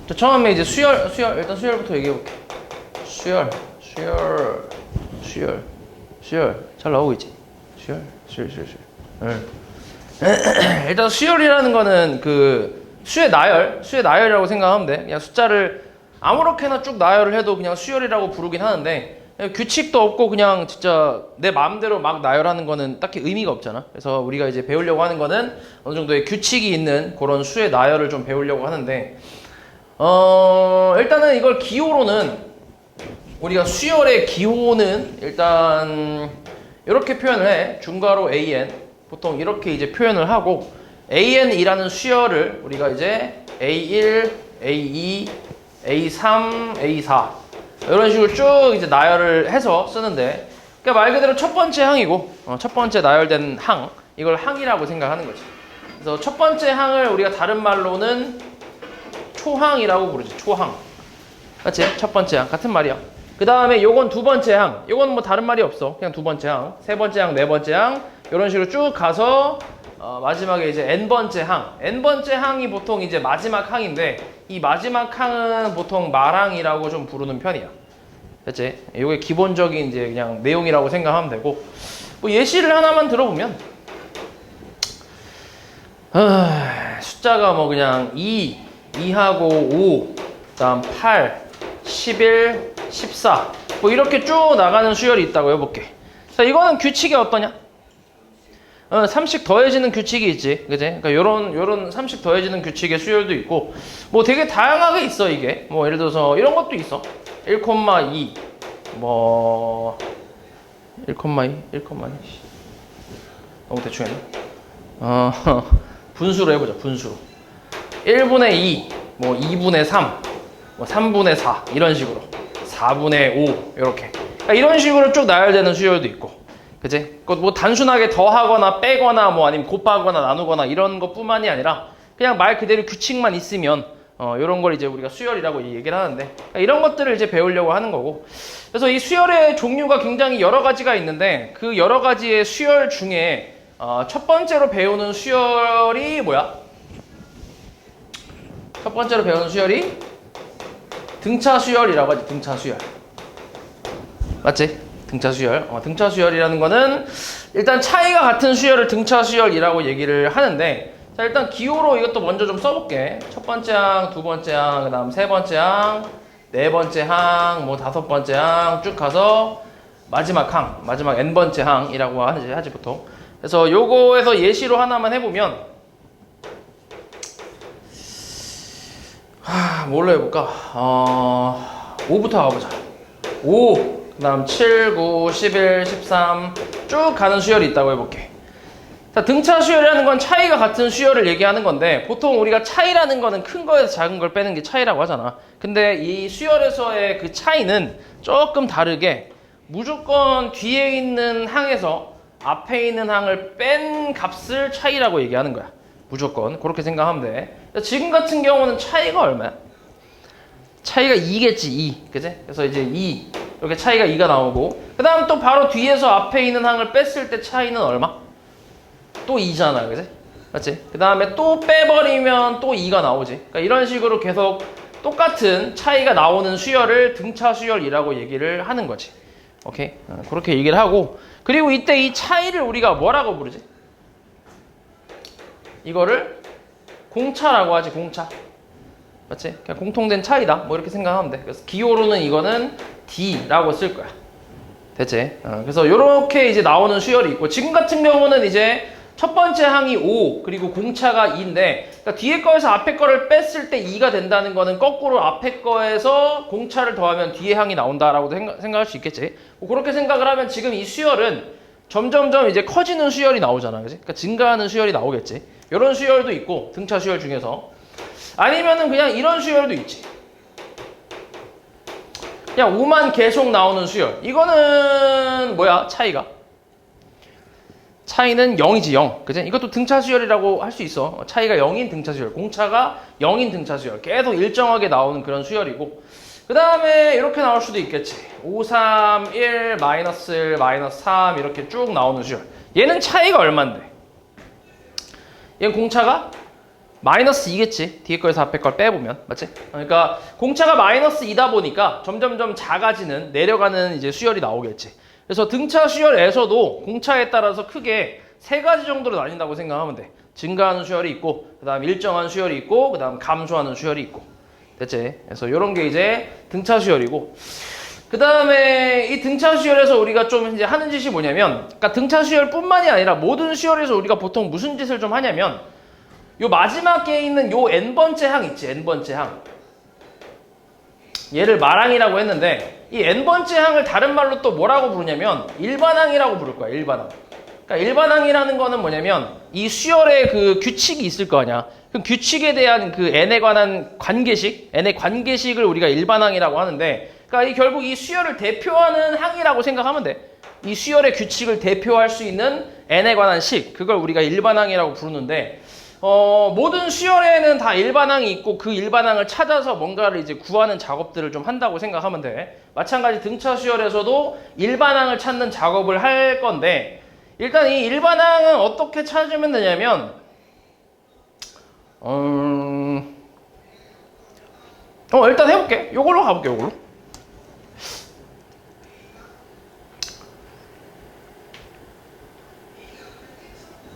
자, 처음에 이제 수열 일단 수열부터 얘기해볼게. 수열 잘 나오고 있지? 수열. 일단 수열이라는 거는 그 수의 나열이라고 생각하면 돼. 그냥 숫자를 아무렇게나 쭉 나열을 해도 그냥 수열이라고 부르긴 하는데 규칙도 없고 그냥 진짜 내 마음대로 막 나열하는 거는 딱히 의미가 없잖아. 그래서 우리가 이제 배우려고 하는 거는 어느 정도의 규칙이 있는 그런 수의 나열을 좀 배우려고 하는데 일단은 이걸 기호로는 우리가 수열의 기호는 일단 이렇게 표현을 해. 중괄호 AN 보통 이렇게 이제 표현을 하고 AN이라는 수열을 우리가 이제 A1, A2, A3, A4 이런 식으로 쭉 이제 나열을 해서 쓰는데 그러니까 말 그대로 첫 번째 항이고 첫 번째 나열된 항 이걸 항이라고 생각하는 거지. 그래서 첫 번째 항을 우리가 다른 말로는 초항이라고 부르지. 초항. 맞지? 첫 번째 항 같은 말이야. 그 다음에 요건 두 번째 항. 요건 뭐 다른 말이 없어. 그냥 두 번째 항. 세 번째 항, 네 번째 항. 이런 식으로 쭉 가서 마지막에 이제 n번째 항. n번째 항이 보통 이제 마지막 항인데 이 마지막 항은 보통 말항이라고 좀 부르는 편이야. 됐지? 요게 기본적인 이제 그냥 내용이라고 생각하면 되고 뭐 예시를 하나만 들어보면 숫자가 뭐 그냥 2하고 5, 그다음 8, 11, 14 뭐 이렇게 쭉 나가는 수열이 있다고 해볼게. 자, 이거는 규칙이 어떠냐? 3씩 더해지는 규칙이 있지, 그지? 그러니까 요런 3씩 더해지는 규칙의 수열도 있고 뭐 되게 다양하게 있어 이게. 뭐 예를 들어서 이런 것도 있어. 1,2 뭐 1,2 너무 대충 했나? 분수로 해보자. 분수로 1분의 2 뭐 2분의 3 뭐 3분의 4 이런 식으로 4분의 5 이렇게 그러니까 이런 식으로 쭉 나열되는 수열도 있고 그치? 뭐 단순하게 더하거나 빼거나 뭐 아니면 곱하거나 나누거나 이런 것뿐만이 아니라 그냥 말 그대로 규칙만 있으면 이런 걸 이제 우리가 수열이라고 얘기를 하는데 그러니까 이런 것들을 이제 배우려고 하는 거고 그래서 이 수열의 종류가 굉장히 여러 가지가 있는데 그 여러 가지의 수열 중에 첫 번째로 배우는 수열이 뭐야? 첫 번째로 배우는 수열이 등차 수열이라고 하지. 등차 수열 맞지? 등차 수열. 등차 수열이라는 거는 일단 차이가 같은 수열을 등차 수열이라고 얘기를 하는데 자 일단 기호로 이것도 먼저 좀 써볼게. 첫 번째 항, 두 번째 항, 그 다음 세 번째 항, 네 번째 항, 뭐 다섯 번째 항 쭉 가서 마지막 항, 마지막 n번째 항이라고 하지 보통. 그래서 요거에서 예시로 하나만 해보면 뭘로 해볼까? 5부터 가보자. 5, 그 다음 7, 9, 11, 13 쭉 가는 수열이 있다고 해볼게. 자, 등차 수열이라는 건 차이가 같은 수열을 얘기하는 건데 보통 우리가 차이라는 거는 큰 거에서 작은 걸 빼는 게 차이라고 하잖아. 근데 이 수열에서의 그 차이는 조금 다르게 무조건 뒤에 있는 항에서 앞에 있는 항을 뺀 값을 차이라고 얘기하는 거야. 무조건 그렇게 생각하면 돼. 지금 같은 경우는 차이가 얼마야? 차이가 2겠지. 2 그치? 그래서 이제 2 이렇게 차이가 2가 나오고 그 다음 또 바로 뒤에서 앞에 있는 항을 뺐을 때 차이는 얼마? 또 2잖아 그치? 맞지? 그 다음에 또 빼버리면 또 2가 나오지. 그러니까 이런 식으로 계속 똑같은 차이가 나오는 수열을 등차 수열이라고 얘기를 하는 거지. 오케이? 그렇게 얘기를 하고 그리고 이때 이 차이를 우리가 뭐라고 부르지? 이거를 공차라고 하지. 공차 맞지? 그냥 공통된 차이다 뭐 이렇게 생각하면 돼. 그래서 기호로는 이거는 D라고 쓸 거야. 됐지? 그래서 이렇게 이제 나오는 수열이 있고 지금 같은 경우는 이제 첫 번째 항이 5 그리고 공차가 2인데 그러니까 뒤에 거에서 앞에 거를 뺐을 때 2가 된다는 거는 거꾸로 앞에 거에서 공차를 더하면 뒤에 항이 나온다라고 생각할 수 있겠지. 뭐 그렇게 생각을 하면 지금 이 수열은 점점점 이제 커지는 수열이 나오잖아. 그치? 그러니까 증가하는 수열이 나오겠지. 이런 수열도 있고 등차 수열 중에서 아니면은 그냥 이런 수열도 있지. 그냥 5만 계속 나오는 수열. 이거는 뭐야? 차이는 0이지 0. 그치? 이것도 등차 수열이라고 할 수 있어. 차이가 0인 등차 수열. 공차가 0인 등차 수열. 계속 일정하게 나오는 그런 수열이고 그 다음에 이렇게 나올 수도 있겠지. 5, 3, 1, 마이너스 1, 마이너스 3 이렇게 쭉 나오는 수열. 얘는 차이가 얼만데? 얘는 공차가 마이너스 2겠지. 뒤에 거에서 앞에 걸 빼보면. 맞지? 그러니까 공차가 마이너스 2다 보니까 점점점 작아지는, 내려가는 이제 수열이 나오겠지. 그래서 등차 수열에서도 공차에 따라서 크게 세 가지 정도로 나뉜다고 생각하면 돼. 증가하는 수열이 있고, 그 다음 일정한 수열이 있고, 그 다음 감소하는 수열이 있고. 됐지? 그래서 이런 게 이제 등차 수열이고, 그 다음에 이 등차 수열에서 우리가 좀 이제 하는 짓이 뭐냐면, 그러니까 등차 수열뿐만이 아니라 모든 수열에서 우리가 보통 무슨 짓을 좀 하냐면, 요 마지막에 있는 요 n번째 항 있지, n번째 항. 얘를 마랑이라고 했는데, 이 n번째 항을 다른 말로 또 뭐라고 부르냐면 일반항이라고 부를 거야, 일반항. 그러니까 일반항이라는 거는 뭐냐면 이 수열의 그 규칙이 있을 거 아니야. 그 규칙에 대한 그 n에 관한 관계식, n의 관계식을 우리가 일반항이라고 하는데, 그러니까 이 결국 이 수열을 대표하는 항이라고 생각하면 돼. 이 수열의 규칙을 대표할 수 있는 n에 관한 식, 그걸 우리가 일반항이라고 부르는데, 모든 수열에는 다 일반항이 있고 그 일반항을 찾아서 뭔가를 이제 구하는 작업들을 좀 한다고 생각하면 돼. 마찬가지 등차 수열에서도 일반항을 찾는 작업을 할 건데, 일단 이 일반항은 어떻게 찾으면 되냐면, 일단 해볼게. 요걸로 가볼게, 요걸로.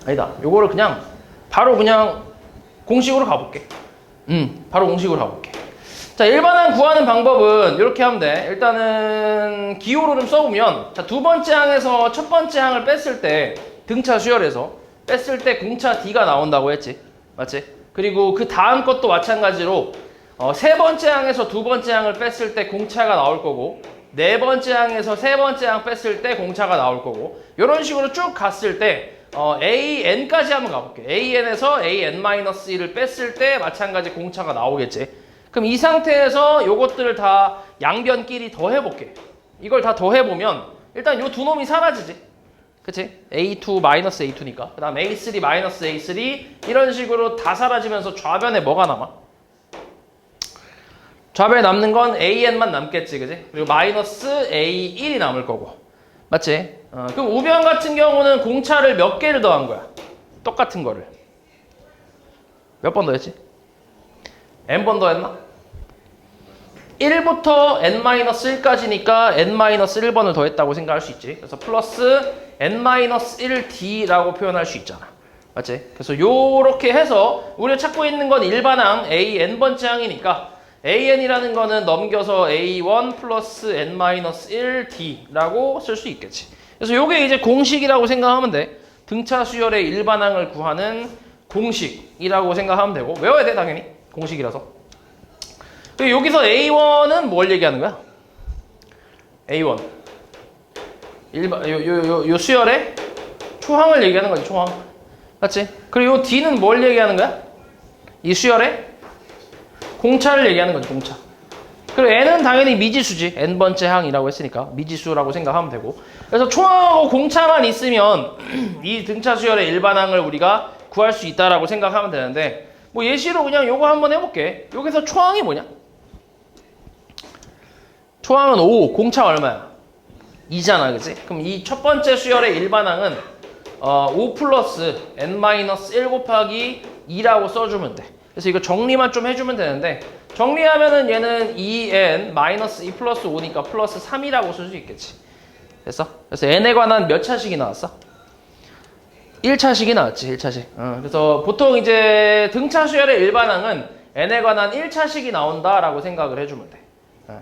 아니다. 요거를 그냥 바로 그냥 공식으로 가볼게. 바로 공식으로 가볼게. 자, 일반항 구하는 방법은 이렇게 하면 돼. 일단은 기호로 좀 써보면, 자, 두 번째 항에서 첫 번째 항을 뺐을 때, 등차 수열에서 뺐을 때 공차 D가 나온다고 했지. 맞지? 그리고 그 다음 것도 마찬가지로 세 번째 항에서 두 번째 항을 뺐을 때 공차가 나올 거고, 네 번째 항에서 세 번째 항 뺐을 때 공차가 나올 거고, 이런 식으로 쭉 갔을 때 AN까지 한번 가볼게. AN에서 AN-1을 뺐을 때 마찬가지 공차가 나오겠지. 그럼 이 상태에서 요것들을 다 양변끼리 더해볼게. 이걸 다 더해보면 일단 요 두 놈이 사라지지. 그치? A2-A2니까. 그 다음 A3-A3 이런 식으로 다 사라지면서 좌변에 뭐가 남아? 좌변에 남는 건 AN만 남겠지. 그치? 그리고 마이너스 A1이 남을 거고. 맞지? 그럼 우변 같은 경우는 공차를 몇 개를 더한 거야? 똑같은 거를. 몇 번 더했지? n번 더했나? 1부터 n-1까지니까 n-1번을 더했다고 생각할 수 있지. 그래서 플러스 n-1d라고 표현할 수 있잖아. 맞지? 그래서 요렇게 해서 우리가 찾고 있는 건 일반항 a(n)번째 항이니까 an이라는 거는 넘겨서 a1 플러스 n-1d라고 쓸 수 있겠지. 그래서 요게 이제 공식이라고 생각하면 돼. 등차 수열의 일반항을 구하는 공식이라고 생각하면 되고, 외워야 돼 당연히. 공식이라서. 여기서 A1은 뭘 얘기하는 거야? A1. 요 수열의 초항을 얘기하는 거지, 초항. 맞지? 그리고 요 D는 뭘 얘기하는 거야? 이 수열의 공차를 얘기하는 거지, 공차. 그리고 N은 당연히 미지수지. N번째 항이라고 했으니까 미지수라고 생각하면 되고. 그래서 초항하고 공차만 있으면 이 등차 수열의 일반항을 우리가 구할 수 있다라고 생각하면 되는데, 뭐 예시로 그냥 요거 한번 해볼게. 여기서 초항이 뭐냐? 초항은 5, 공차 얼마야? 2잖아, 그치? 그럼 이 첫 번째 수열의 일반항은 5 플러스 n-1 곱하기 2라고 써주면 돼. 그래서 이거 정리만 좀 해주면 되는데, 정리하면은 얘는 2n 마이너스 2 플러스 5니까 플러스 3이라고 쓸 수 있겠지. 됐어? 그래서 n에 관한 몇 차식이 나왔어? 1차식이 나왔지, 1차식. 그래서 보통 이제 등차 수열의 일반항은 n에 관한 1차식이 나온다라고 생각을 해주면 돼.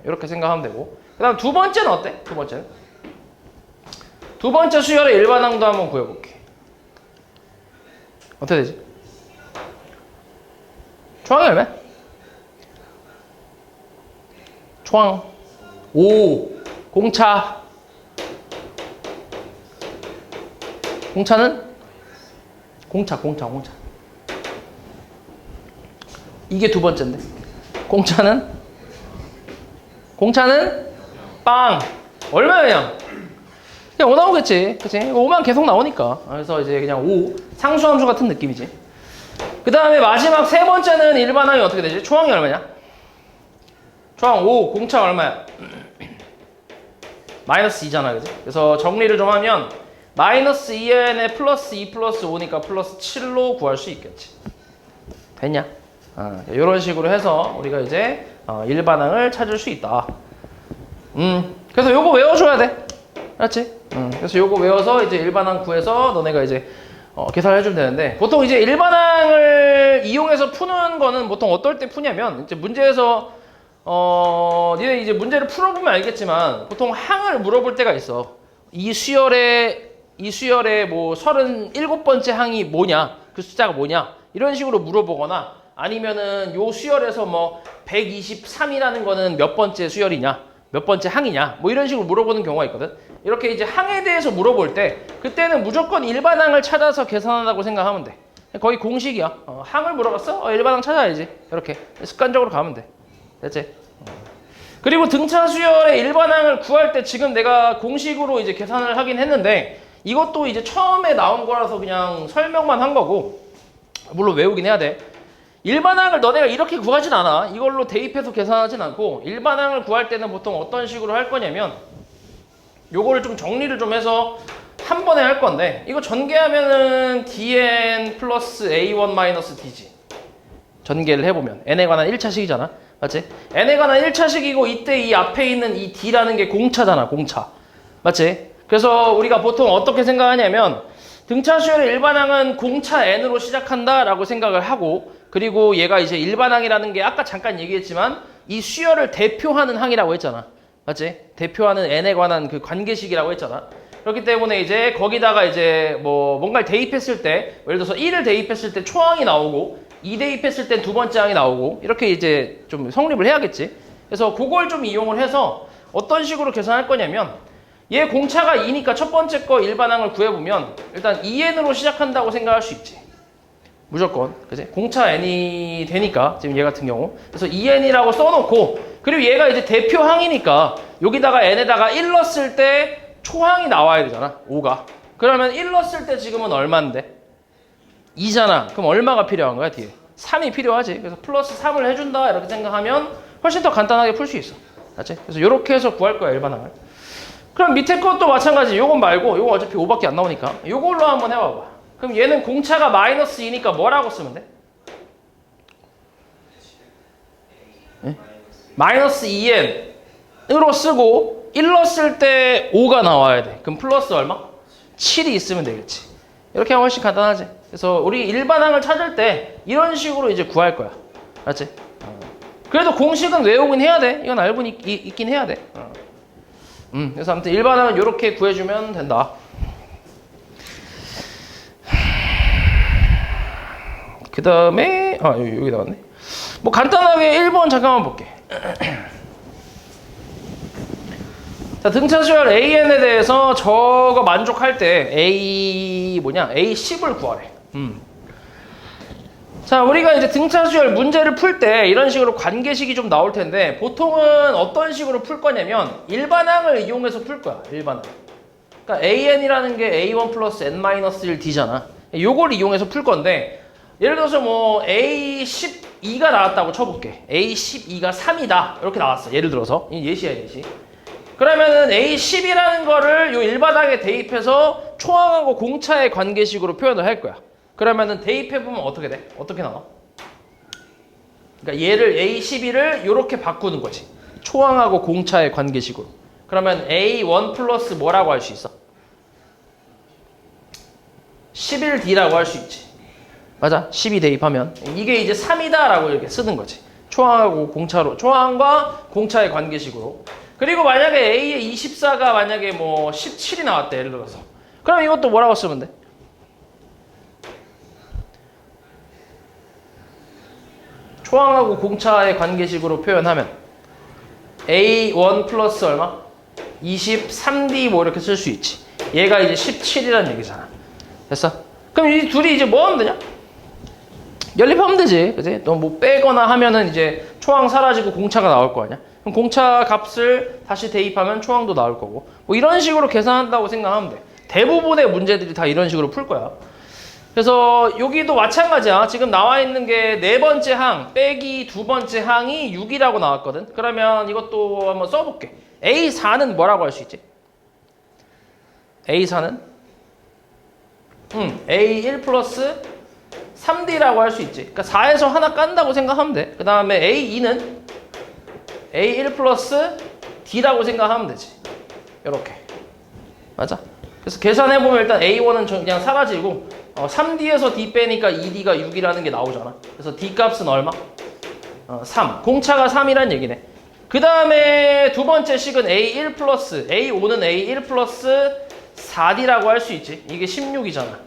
이렇게 생각하면 되고. 그 다음 두 번째는 어때? 두 번째는? 두 번째 수열의 일반항도 한번 구해볼게. 어떻게 되지? 초항이 얼마야? 초항 5, 공차. 공차는? 공차. 이게 두 번째인데. 공차는 빵. 얼마야? 그냥 5 나오겠지. 그치? 5만 계속 나오니까. 그래서 이제 그냥 5. 상수함수 같은 느낌이지. 그 다음에 마지막 세 번째는 일반항이 어떻게 되지? 초항이 얼마냐? 초항 5. 공차 얼마야? 마이너스 2잖아. 그치? 그래서 정리를 좀 하면 마이너스 2n에 플러스 2 플러스 5니까 플러스 7로 구할 수 있겠지. 됐냐? 이런 식으로 해서 우리가 이제 일반항을 찾을 수 있다. 그래서 요거 외워줘야 돼. 알았지? 그래서 요거 외워서 이제 일반항 구해서 너네가 이제 계산을 해주면 되는데, 보통 이제 일반항을 이용해서 푸는 거는 보통 어떨 때 푸냐면, 이제 문제에서 니네 이제 문제를 풀어보면 알겠지만 보통 항을 물어볼 때가 있어. 이 수열의 뭐 37번째 항이 뭐냐, 그 숫자가 뭐냐, 이런 식으로 물어보거나, 아니면은 요 수열에서 뭐 123이라는 거는 몇 번째 수열이냐, 몇 번째 항이냐, 뭐 이런 식으로 물어보는 경우가 있거든. 이렇게 이제 항에 대해서 물어볼 때 그때는 무조건 일반항을 찾아서 계산한다고 생각하면 돼. 거의 공식이야. 항을 물어봤어? 일반항 찾아야지. 이렇게 습관적으로 가면 돼. 됐지? 그리고 등차 수열의 일반항을 구할 때 지금 내가 공식으로 이제 계산을 하긴 했는데, 이것도 이제 처음에 나온 거라서 그냥 설명만 한 거고, 물론 외우긴 해야 돼. 일반항을 너네가 이렇게 구하진 않아. 이걸로 대입해서 계산하진 않고, 일반항을 구할 때는 보통 어떤 식으로 할 거냐면, 요거를 좀 정리를 좀 해서 한 번에 할 건데, 이거 전개하면은 dn 플러스 a1 마이너스 d지. 전개를 해보면 n에 관한 1차식이잖아. 맞지? n에 관한 1차식이고, 이때 이 앞에 있는 이 d라는 게 공차잖아. 공차. 맞지? 그래서 우리가 보통 어떻게 생각하냐면, 등차 수열의 일반항은 공차 n으로 시작한다라고 생각을 하고, 그리고 얘가 이제 일반항이라는 게 아까 잠깐 얘기했지만 이 수열을 대표하는 항이라고 했잖아. 맞지? 대표하는 n에 관한 그 관계식이라고 했잖아. 그렇기 때문에 이제 거기다가 이제 뭐 뭔가를 대입했을 때, 예를 들어서 1을 대입했을 때 초항이 나오고, 2 대입했을 때 두 번째 항이 나오고, 이렇게 이제 좀 성립을 해야겠지. 그래서 그걸 좀 이용을 해서 어떤 식으로 계산할 거냐면, 얘 공차가 2니까 첫 번째 거 일반항을 구해보면 일단 2n으로 시작한다고 생각할 수 있지. 무조건. 그지? 공차 n이 되니까, 지금 얘 같은 경우. 그래서 2n이라고 써놓고, 그리고 얘가 이제 대표항이니까 여기다가 n에다가 1 넣었을 때 초항이 나와야 되잖아. 5가. 그러면 1 넣었을 때 지금은 얼마인데? 2잖아. 그럼 얼마가 필요한 거야, 뒤에? 3이 필요하지. 그래서 플러스 3을 해준다. 이렇게 생각하면 훨씬 더 간단하게 풀 수 있어. 맞지? 그래서 이렇게 해서 구할 거야, 일반항을. 그럼 밑에 것도 마찬가지. 요건 말고, 요건 어차피 5밖에 안 나오니까 요걸로 한번 해봐봐. 그럼 얘는 공차가 마이너스 2니까 뭐라고 쓰면 돼? 네? 마이너스 2n으로 쓰고 1 넣었을 때 5가 나와야 돼. 그럼 플러스 얼마? 7이 있으면 되겠지. 이렇게 하면 훨씬 간단하지. 그래서 우리 일반항을 찾을 때 이런 식으로 이제 구할 거야. 알았지? 그래도 공식은 외우긴 해야 돼. 이건 알고 있긴 해야 돼. 그래서 아무튼 일반항은 이렇게 구해주면 된다. 그 다음에 여기 나왔네. 뭐 간단하게 1번 잠깐만 볼게. 자, 등차 수열 AN에 대해서 저거 만족할 때 A10을 구하래. 자, 우리가 이제 등차 수열 문제를 풀 때 이런 식으로 관계식이 좀 나올 텐데, 보통은 어떤 식으로 풀 거냐면 일반항을 이용해서 풀 거야. 일반항. 그러니까 AN이라는 게 A1 플러스 N-1 D잖아. 요걸 이용해서 풀 건데, 예를 들어서 뭐 A12가 나왔다고 쳐볼게. A12가 3이다. 이렇게 나왔어. 예를 들어서. 예시야, 예시. 그러면은 A10이라는 거를 요 일반항에 대입해서 초항하고 공차의 관계식으로 표현을 할 거야. 그러면은 대입해보면 어떻게 돼? 어떻게 나와? 그러니까 얘를 A12를 이렇게 바꾸는 거지. 초항하고 공차의 관계식으로. 그러면 A1 플러스 뭐라고 할 수 있어? 11D라고 할 수 있지. 맞아. 12 대입하면 이게 이제 3이다 라고 이렇게 쓰는 거지. 초항하고 공차로, 초항과 공차의 관계식으로. 그리고 만약에 A의 24가 만약에 뭐 17이 나왔대, 예를 들어서. 그럼 이것도 뭐라고 쓰면 돼? 초항하고 공차의 관계식으로 표현하면 A1 플러스 얼마? 23D 뭐 이렇게 쓸 수 있지. 얘가 이제 17이라는 얘기잖아. 됐어? 그럼 이 둘이 이제 뭐 하면 되냐? 연립하면 되지. 그지? 너 뭐 빼거나 하면은 이제 초항 사라지고 공차가 나올 거 아니야? 그럼 공차 값을 다시 대입하면 초항도 나올 거고. 뭐 이런 식으로 계산한다고 생각하면 돼. 대부분의 문제들이 다 이런 식으로 풀 거야. 그래서 여기도 마찬가지야. 지금 나와 있는 게 네 번째 항 빼기 두 번째 항이 6이라고 나왔거든. 그러면 이것도 한번 써볼게. A4는 뭐라고 할 수 있지? A4는? A1 플러스 3D라고 할 수 있지. 그러니까 4에서 하나 깐다고 생각하면 돼. 그 다음에 A2는 A1 플러스 D라고 생각하면 되지. 이렇게. 맞아? 그래서 계산해보면 일단 A1은 그냥 사라지고 3D에서 D 빼니까 2D가 6이라는 게 나오잖아. 그래서 D 값은 얼마? 3. 공차가 3이란 얘기네. 그 다음에 두 번째 식은 A1 플러스 A5는 A1 플러스 4D라고 할 수 있지. 이게 16이잖아.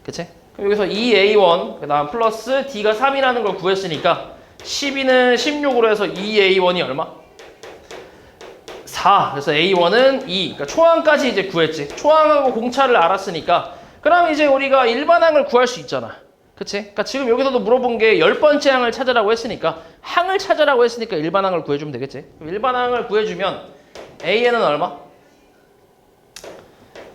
그치? 그럼 여기서 2A1 그 다음 플러스 D가 3이라는 걸 구했으니까 12는 16으로 해서 2A1이 얼마? 4. 그래서 A1은 2. 그러니까 초항까지 이제 구했지. 초항하고 공차를 알았으니까 그럼 이제 우리가 일반항을 구할 수 있잖아. 그치? 그러니까 지금 여기서도 물어본 게 10번째 항을 찾으라고 했으니까 항을 찾으라고 했으니까 일반항을 구해주면 되겠지. 그럼 일반항을 구해주면 AN은 얼마?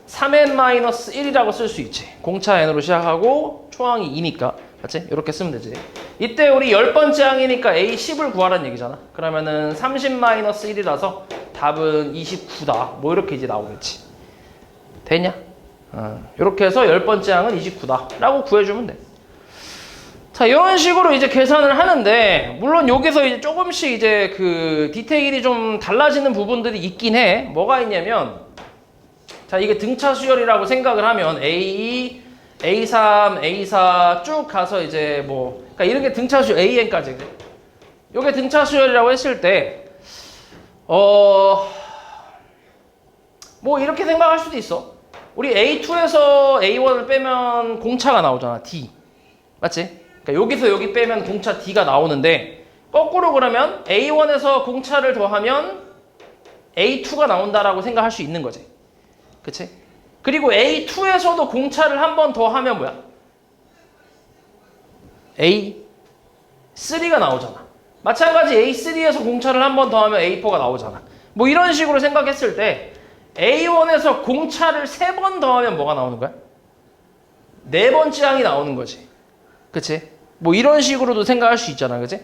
3n-1이라고 쓸 수 있지. 공차 n으로 시작하고 초항이 2니까. 맞지? 이렇게 쓰면 되지. 이때 우리 10번째 항이니까 A10을 구하라는 얘기잖아. 그러면은 30-1이라서 답은 29다. 뭐 이렇게 이제 나오겠지. 되냐? 이렇게 해서 10번째 항은 29다. 라고 구해주면 돼. 자, 이런 식으로 이제 계산을 하는데, 물론 여기서 이제 조금씩 이제 그 디테일이 좀 달라지는 부분들이 있긴 해. 뭐가 있냐면, 자, 이게 등차 수열이라고 생각을 하면 A2, A3, A4 쭉 가서 이제 뭐, 그러니까 이런 게 등차 수열 AN까지. 이게 등차 수열이라고 했을 때, 뭐 이렇게 생각할 수도 있어. 우리 A2에서 A1을 빼면 공차가 나오잖아, D. 맞지? 그러니까 여기서 여기 빼면 공차 D가 나오는데 거꾸로 그러면 A1에서 공차를 더하면 A2가 나온다라고 생각할 수 있는 거지. 그치? 그리고 A2에서도 공차를 한 번 더 하면 뭐야? A3가 나오잖아. 마찬가지 A3에서 공차를 한 번 더 하면 A4가 나오잖아. 뭐 이런 식으로 생각했을 때 A1에서 공차를 3번 더하면 뭐가 나오는 거야? 4번째 항이 나오는 거지. 그치? 뭐 이런 식으로도 생각할 수 있잖아. 그치?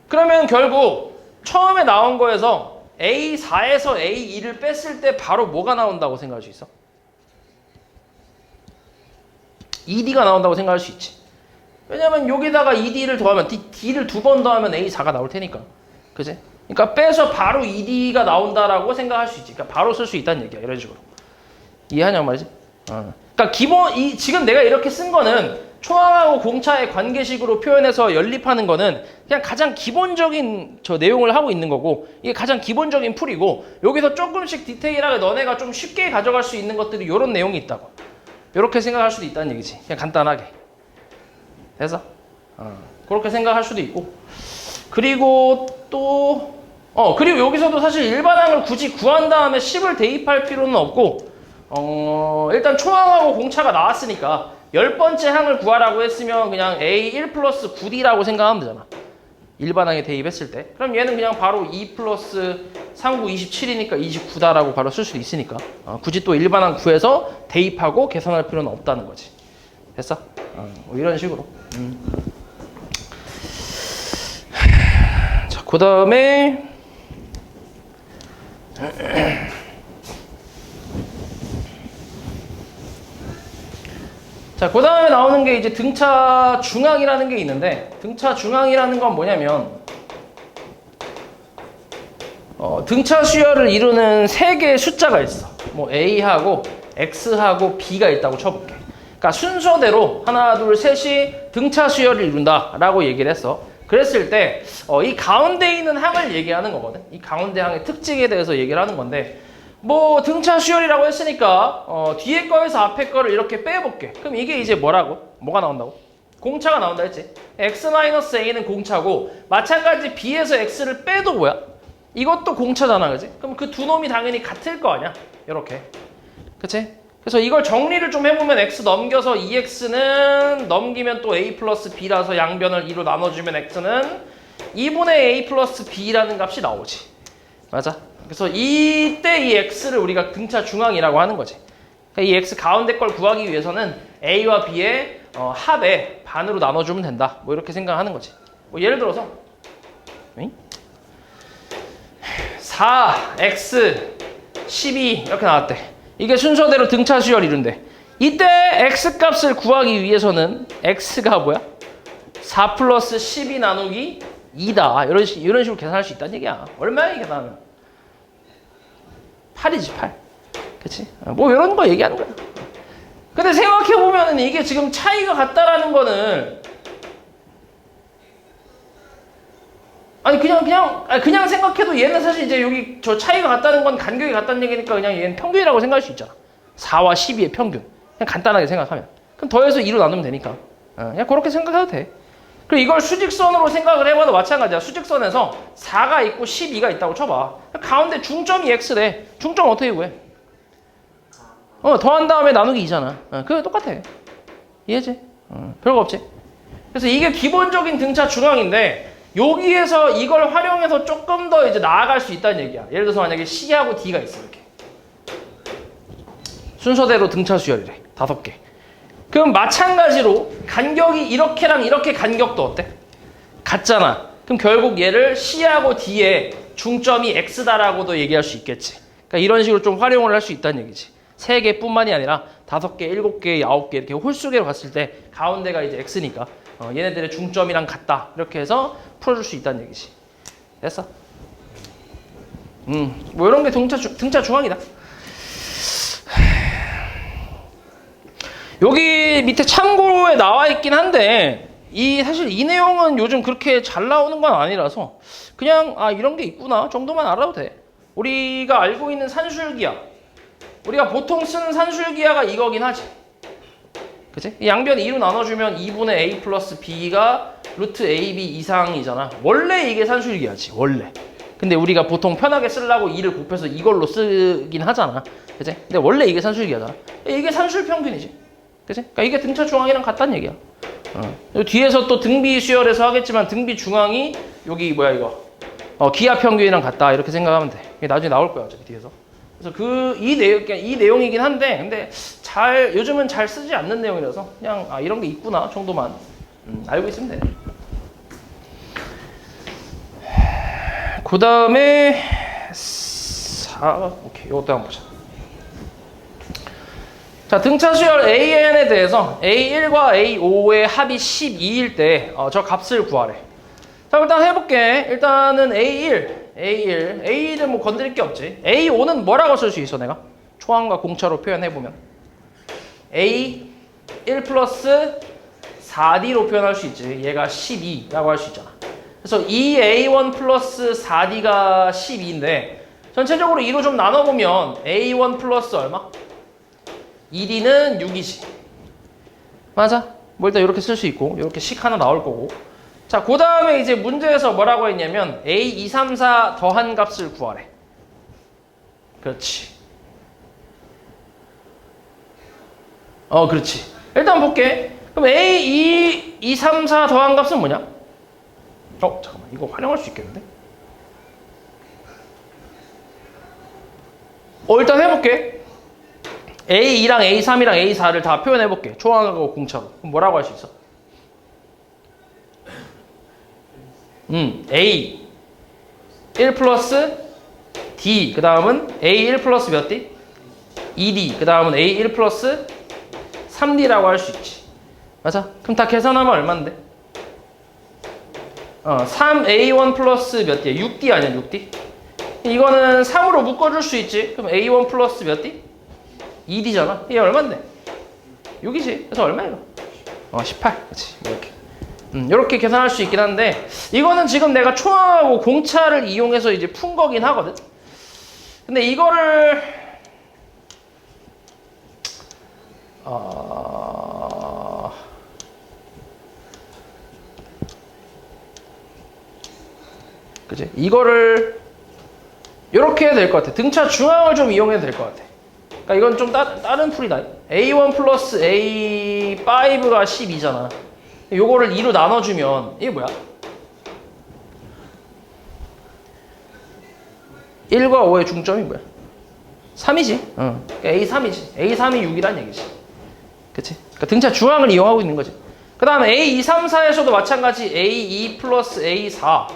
그러면 결국 처음에 나온 거에서 A4에서 A2를 뺐을 때 바로 뭐가 나온다고 생각할 수 있어? 2D가 나온다고 생각할 수 있지. 왜냐면 여기다가 2D를 더하면 D를 2번 더하면 A4가 나올 테니까. 그치? 그러니까 빼서 바로 2D가 나온다라고 생각할 수 있지. 그러니까 바로 쓸 수 있다는 얘기야. 이런 식으로. 이해하냐고 말이지? 그러니까 지금 내가 이렇게 쓴 거는 초항하고 공차의 관계식으로 표현해서 연립하는 거는 그냥 가장 기본적인 저 내용을 하고 있는 거고 이게 가장 기본적인 풀이고 여기서 조금씩 디테일하게 너네가 좀 쉽게 가져갈 수 있는 것들이 이런 내용이 있다고. 이렇게 생각할 수도 있다는 얘기지. 그냥 간단하게. 돼서? 그렇게 생각할 수도 있고 그리고 또 그리고 여기서도 사실 일반항을 굳이 구한 다음에 10을 대입할 필요는 없고 일단 초항하고 공차가 나왔으니까 10번째 항을 구하라고 했으면 그냥 A1 플러스 9D라고 생각하면 되잖아. 일반항에 대입했을 때. 그럼 얘는 그냥 바로 2 플러스 3, 9, 27이니까 29다라고 바로 쓸 수도 있으니까. 굳이 또 일반항 구해서 대입하고 계산할 필요는 없다는 거지. 됐어? 뭐 이런 식으로. 자, 그 다음에 자, 그 다음에 나오는 게 이제 등차 중항이라는 게 있는데 등차 중항이라는 건 뭐냐면 등차 수열을 이루는 3개의 숫자가 있어. 뭐 A하고 X하고 B가 있다고 쳐볼게. 그러니까 순서대로 하나, 둘, 셋이 등차 수열을 이룬다 라고 얘기를 했어. 그랬을 때 이 가운데 있는 항을 얘기하는 거거든. 이 가운데 항의 특징에 대해서 얘기를 하는 건데 뭐 등차 수열이라고 했으니까 뒤에 거에서 앞에 거를 이렇게 빼볼게. 그럼 이게 이제 뭐라고? 뭐가 나온다고? 공차가 나온다 했지. X-A는 공차고 마찬가지 B에서 X를 빼도 뭐야? 이것도 공차잖아. 그치? 그럼 그 두 놈이 당연히 같을 거 아니야? 이렇게. 그치? 그래서 이걸 정리를 좀 해보면 X 넘겨서 2X는 넘기면 또 A 플러스 B라서 양변을 2로 나눠주면 X는 2분의 A 플러스 B라는 값이 나오지. 맞아? 그래서 이때 이 X를 우리가 등차 중항이라고 하는 거지. 그러니까 이 X 가운데 걸 구하기 위해서는 A와 B의 합에 반으로 나눠주면 된다. 뭐 이렇게 생각하는 거지. 뭐 예를 들어서 4, X, 12 이렇게 나왔대. 이게 순서대로 등차 수열 이룬대. 이때 X 값을 구하기 위해서는 X가 뭐야? 4 플러스 12 나누기 2다. 이런 식으로 계산할 수 있다는 얘기야. 얼마야 이게 나는? 8이지 8. 그치? 뭐 이런 거 얘기하는 거야. 근데 생각해보면 이게 지금 차이가 같다라는 거는 그냥 생각해도 얘는 사실 이제 여기 저 차이가 같다는 건 간격이 같다는 얘기니까 그냥 얘는 평균이라고 생각할 수 있잖아. 4와 12의 평균. 그냥 간단하게 생각하면. 그럼 더해서 2로 나누면 되니까. 그냥 그렇게 생각해도 돼. 그리고 이걸 수직선으로 생각을 해봐도 마찬가지야. 수직선에서 4가 있고 12가 있다고 쳐봐. 가운데 중점이 x래. 중점 어떻게 구해? 더한 다음에 나누기 2잖아. 그게 똑같아. 이해지? 별거 없지? 그래서 이게 기본적인 등차 중앙인데 여기에서 이걸 활용해서 조금 더 이제 나아갈 수 있다는 얘기야. 예를 들어서 만약에 C하고 D가 있어. 이렇게. 순서대로 등차 수열이래. 5개. 그럼 마찬가지로 간격이 이렇게랑 이렇게 간격도 어때? 같잖아. 그럼 결국 얘를 C하고 D의 중점이 X다라고도 얘기할 수 있겠지. 그러니까 이런 식으로 좀 활용을 할 수 있다는 얘기지. 3개뿐만이 아니라 5개, 7개, 9개 이렇게 홀수계로 갔을 때 가운데가 이제 X니까 얘네들의 중점이랑 같다. 이렇게 해서 풀어줄 수 있다는 얘기지. 됐어? 뭐 이런 게 등차 중앙이다. 여기 밑에 참고에 나와 있긴 한데 사실 이 내용은 요즘 그렇게 잘 나오는 건 아니라서 그냥 이런 게 있구나 정도만 알아도 돼. 우리가 알고 있는 산술기하, 우리가 보통 쓰는 산술기하가 이거긴 하지. 그치? 양변 2로 나눠주면 2분의 a 플러스 b가 루트 ab 이상이잖아. 원래 이게 산술기하지. 원래. 근데 우리가 보통 편하게 쓰려고 2를 곱해서 이걸로 쓰긴 하잖아. 그치? 근데 원래 이게 산술기하잖아. 이게 산술평균이지. 그치? 그러니까 이게 등차 중앙이랑 같다는 얘기야. 뒤에서 또 등비 수열에서 하겠지만 등비 중앙이 여기 뭐야 이거 기하 평균이랑 같다 이렇게 생각하면 돼. 이게 나중에 나올 거야 어차피 뒤에서. 그래서 이 내용이긴 한데 근데 요즘은 잘 쓰지 않는 내용이라서 그냥 이런 게 있구나 정도만 알고 있으면 돼. 그 다음에 오케이 이것도 한번 보자. 자, 등차 수열 AN에 대해서 A1과 A5의 합이 12일 때 저 값을 구하래. 자, 일단 해볼게. 일단은 A1은 뭐 건드릴 게 없지. A5는 뭐라고 쓸 수 있어 내가? 초항과 공차로 표현해보면 A1 플러스 4D로 표현할 수 있지. 얘가 12라고 할 수 있잖아. 그래서 2A1 플러스 4D가 12인데 전체적으로 2로 좀 나눠보면 A1 플러스 얼마? 2D는 6이지. 맞아. 뭐 일단 이렇게 쓸 수 있고 이렇게 식 하나 나올 거고. 자, 그 다음에 이제 문제에서 뭐라고 했냐면 A2, 3, 4 더한 값을 구하래. 그렇지. 그렇지. 일단 볼게. 그럼 A2, 2, 3, 4 더한 값은 뭐냐? 잠깐만. 이거 활용할 수 있겠는데? 일단 해볼게. A2랑 A3이랑 A4를 다 표현해볼게. 초항하고 공차로. 그럼 뭐라고 할 수 있어? A 1 플러스 D 그 다음은 A1 플러스 몇 D? 2D 그 다음은 A1 플러스 3D라고 할 수 있지. 맞아? 그럼 다 계산하면 얼만데? 3A1 플러스 몇 D? 6D 아니야 6D? 이거는 3으로 묶어줄 수 있지. 그럼 A1 플러스 몇 D? 2D잖아. 이게 얼만데? 6이지. 그래서 얼마야 이거? 18. 그렇지. 이렇게. 이렇게 계산할 수 있긴 한데 이거는 지금 내가 초항하고 공차를 이용해서 이제 푼 거긴 하거든. 근데 이거를 그치? 이거를 이렇게 해야 될 것 같아. 등차 중앙을 좀 이용해도 될 것 같아. 그러니까 이건 좀 다른 풀이다. A1 플러스 A5가 12잖아. 요거를 2로 나눠주면 이게 뭐야? 1과 5의 중점이 뭐야? 3이지. 그러니까 A3이지. A3이 6이란 얘기지. 그치? 그러니까 등차 중앙을 이용하고 있는 거지. 그 다음에 A2, 3, 4에서도 마찬가지 A2 플러스 A4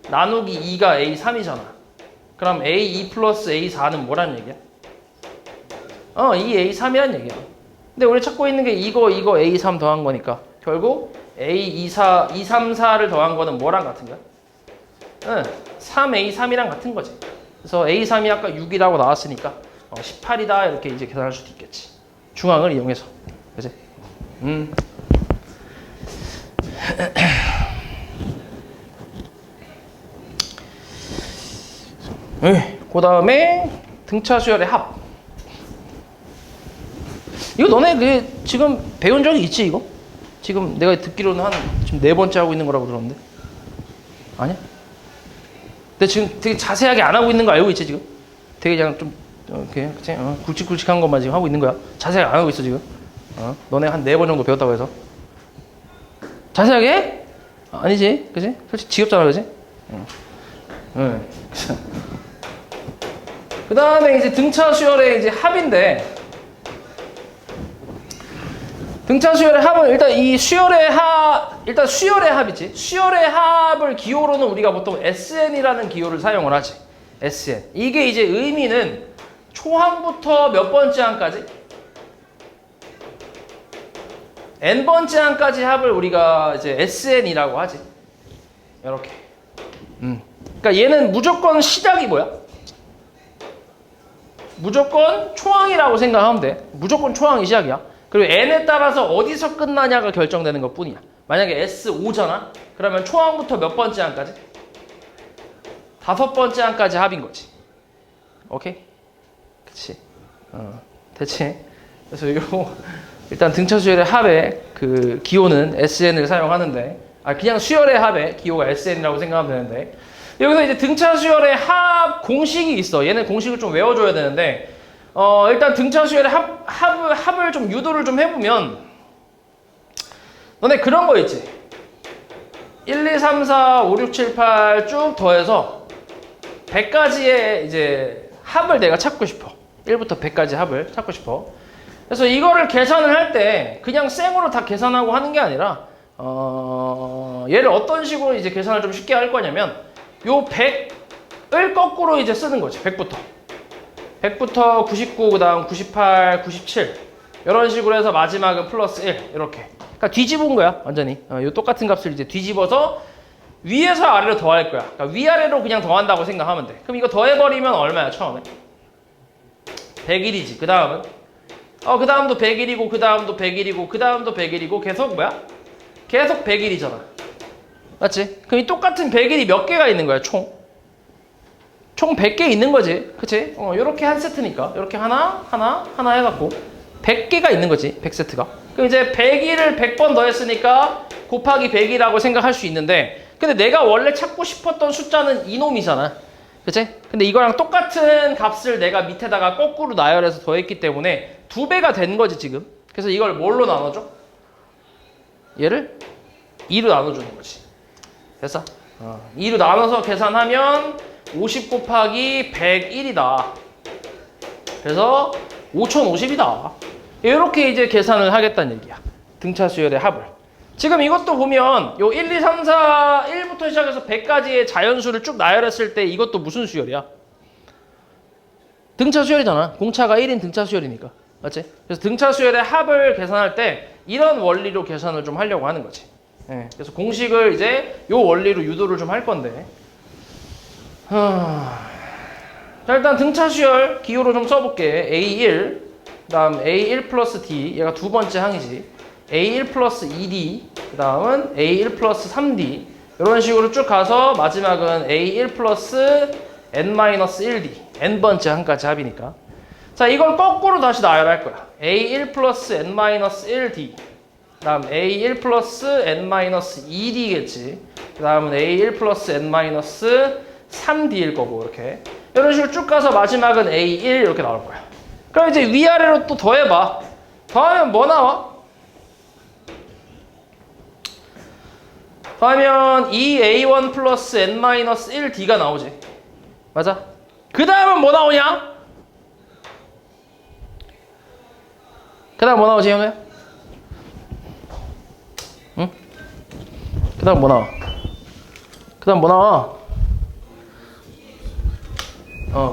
나누기 2가 A3이잖아. 그럼 A2 플러스 A4는 뭐라는 얘기야? 이 A3이란 얘기야. 근데 우리 찾고 있는 게 이거 A3 더한 거니까 결국 A24, 234를 더한 거는 뭐랑 같은 거야? 응, 3A3이랑 같은 거지. 그래서 A3이 아까 6이라고 나왔으니까 18이다 이렇게 이제 계산할 수도 있겠지. 중앙을 이용해서. 그치? 그 다음에 등차 수열의 합. 이거 너네 그 지금 배운 적이 있지 이거? 지금 내가 듣기로는 지금 4번째 하고 있는 거라고 들었는데. 아니야? 근데 지금 되게 자세하게 안 하고 있는 거 알고 있지 지금? 되게 그냥 좀 이렇게 굵직굵직한 것만 지금 하고 있는 거야. 자세하게 안 하고 있어 지금. 너네 한 4번 정도 배웠다고 해서. 자세하게 해? 아니지, 그지? 솔직히 지겹잖아, 그지? 그 다음에 이제 등차 수열의 이제 합인데, 등차 수열의 합은 일단 이 수열의 일단 수열의 합이지. 수열의 합을 기호로는 우리가 보통 SN이라는 기호를 사용을 하지. SN. 이게 이제 의미는 초항부터 몇 번째 항까지? n번째 항까지 합을 우리가 이제 SN이라고 하지. 이렇게. 그러니까 얘는 무조건 시작이 뭐야? 무조건 초항이라고 생각하면 돼. 무조건 초항이 시작이야. 그리고 n에 따라서 어디서 끝나냐가 결정되는 것 뿐이야. 만약에 S5잖아? 그러면 초항부터 몇 번째 항까지? 5번째 항까지 합인 거지. 오케이? 그치? 대체. 그래서 이거 일단 등차 수열의 합의 그 기호는 SN을 사용하는데, 그냥 수열의 합의 기호가 SN이라고 생각하면 되는데, 여기서 이제 등차 수열의 합 공식이 있어. 얘는 공식을 좀 외워줘야 되는데, 일단 등차 수열의 합을 좀 유도를 좀 해보면, 너네 그런 거 있지? 1, 2, 3, 4, 5, 6, 7, 8 쭉 더해서 100가지의 이제 합을 내가 찾고 싶어. 1부터 100까지 합을 찾고 싶어. 그래서 이거를 계산을 할 때 그냥 생으로 다 계산하고 하는 게 아니라 얘를 어떤 식으로 이제 계산을 좀 쉽게 할 거냐면 요 100을 거꾸로 이제 쓰는 거지. 100부터 99, 그 다음 98, 97 이런 식으로 해서 마지막은 플러스 1 이렇게. 그러니까 뒤집은 거야 완전히. 요 똑같은 값을 이제 뒤집어서 위에서 아래로 더할 거야. 그러니까 위아래로 그냥 더한다고 생각하면 돼. 그럼 이거 더해버리면 얼마야 처음에? 101이지. 그 다음은? 그 다음도 101이고 그 다음도 101이고 그 다음도 101이고 계속 뭐야? 계속 101이잖아. 맞지? 그럼 이 똑같은 101이 몇 개가 있는 거야 총? 총 100개 있는 거지. 그치? 요렇게 한 세트니까 요렇게 하나 해갖고 100개가 있는 거지. 100세트가. 그럼 이제 101을 100번 더했으니까 곱하기 100이라고 생각할 수 있는데, 근데 내가 원래 찾고 싶었던 숫자는 이놈이잖아. 그치? 근데 이거랑 똑같은 값을 내가 밑에다가 거꾸로 나열해서 더했기 때문에 2배가 된 거지 지금. 그래서 이걸 뭘로 나눠줘? 얘를 2로 나눠주는 거지. 됐어? 2로 나눠서 계산하면 50 곱하기 101이다. 그래서 5050이다. 이렇게 이제 계산을 하겠다는 얘기야. 등차 수열의 합을. 지금 이것도 보면 요 1, 2, 3, 4, 1부터 시작해서 100까지의 자연수를 쭉 나열했을 때 이것도 무슨 수열이야? 등차 수열이잖아. 공차가 1인 등차 수열이니까. 맞지? 그래서 등차 수열의 합을 계산할 때 이런 원리로 계산을 좀 하려고 하는 거지. 그래서 공식을 이제 요 원리로 유도를 좀 할 건데. 자, 일단 등차 수열 기호로 좀 써볼게. A1, 그 다음 A1 플러스 D, 얘가 2번째 항이지. A1 플러스 2D, 그 다음은 A1 플러스 3D 이런 식으로 쭉 가서 마지막은 A1 플러스 N-1D N번째 항까지 합이니까. 자, 이걸 거꾸로 다시 나열할 거야. A1 플러스 N-1D 그 다음 A1 플러스 N-2D겠지. 그 다음은 A1 플러스 N-3D일 거고 이렇게 이런 식으로 쭉 가서 마지막은 A1 이렇게 나올 거야. 그럼 이제 위아래로 또 더해봐. 더하면 뭐 나와? 더하면 2A1 플러스 N-1D가 나오지. 맞아? 그 다음은 뭐 나오냐? 그 다음 뭐 나오지 형님? 응? 그 다음 뭐 나와? 그 다음 뭐 나와?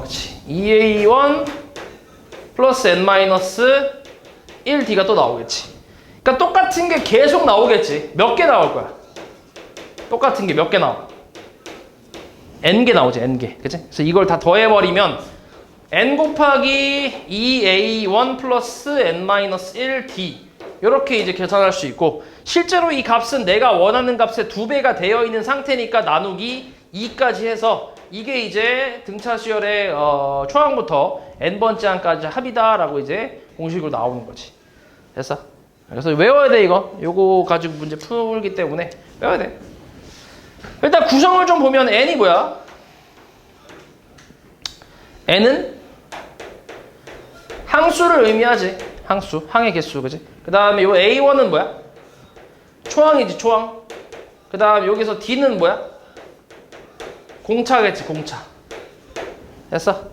그치. 2A1 플러스 N-1D가 또 나오겠지. 그러니까 똑같은 게 계속 나오겠지. 몇 개 나올 거야? 똑같은 게 몇 개 나와? n개 나오지, n개. 그치? 그래서 이걸 다 더해버리면 n 곱하기 2a1 플러스 n-1d 이렇게 이제 계산할 수 있고, 실제로 이 값은 내가 원하는 값의 2배가 되어 있는 상태니까 나누기 2까지 해서 이게 이제 등차 수열의 초항부터 n번째 항까지 합이다라고 이제 공식으로 나오는 거지. 됐어? 그래서 외워야 돼, 이거. 요거 가지고 문제 풀기 때문에 외워야 돼. 일단 구성을 좀 보면 n이 뭐야? n은 항수를 의미하지. 항수, 항의 개수, 그지? 그 다음에 요 a1은 뭐야? 초항이지, 초항. 그 다음 여기서 d는 뭐야? 공차겠지, 공차. 됐어?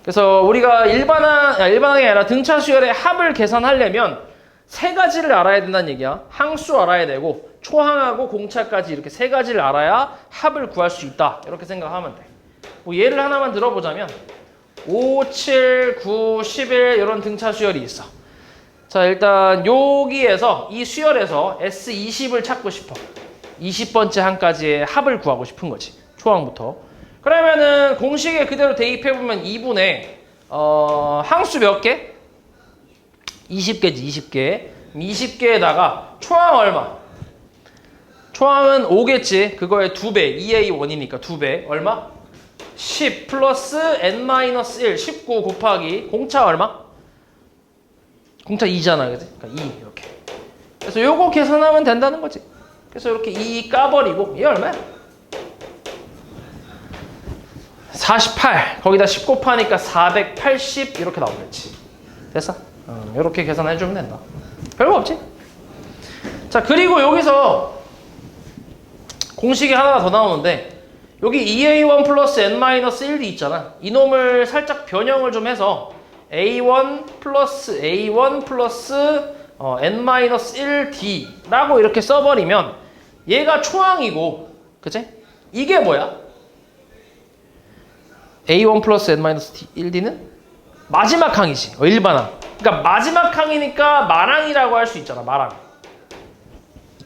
그래서 우리가 일반항이 아니라 등차 수열의 합을 계산하려면 세 가지를 알아야 된다는 얘기야. 항수 알아야 되고 초항하고 공차까지 이렇게 세 가지를 알아야 합을 구할 수 있다. 이렇게 생각하면 돼. 뭐 예를 하나만 들어보자면 5, 7, 9, 11 이런 등차 수열이 있어. 자, 일단 여기에서 이 수열에서 S20을 찾고 싶어. 20번째 항까지의 합을 구하고 싶은 거지. 초항부터. 그러면은 공식에 그대로 대입해보면 2분의 항수 몇 개? 20개지, 20개. 20개에다가 초항 얼마? 초항은 5겠지. 그거의 2배, 2a1이니까 2배. 얼마? 10 플러스 n-1, 19 곱하기 공차 얼마? 공차 2잖아, 그지? 그러니까 2 이렇게. 그래서 요거 계산하면 된다는 거지. 그래서 이렇게 2 까버리고 얘 얼마야? 48. 거기다 10 곱하니까 480 이렇게 나오겠지. 됐어? 이렇게 계산해주면 된다. 별거 없지? 자, 그리고 여기서 공식이 하나가 더 나오는데 여기 2a1 플러스 n-1d 있잖아. 이놈을 살짝 변형을 좀 해서 a1 플러스 a1 플러스 n-1d 라고 이렇게 써버리면 얘가 초항이고, 그치? 이게 뭐야? a1 플러스 n-1d는 마지막 항이지. 일반항. 그러니까 마지막 항이니까 말항이라고 할 수 있잖아. 말항.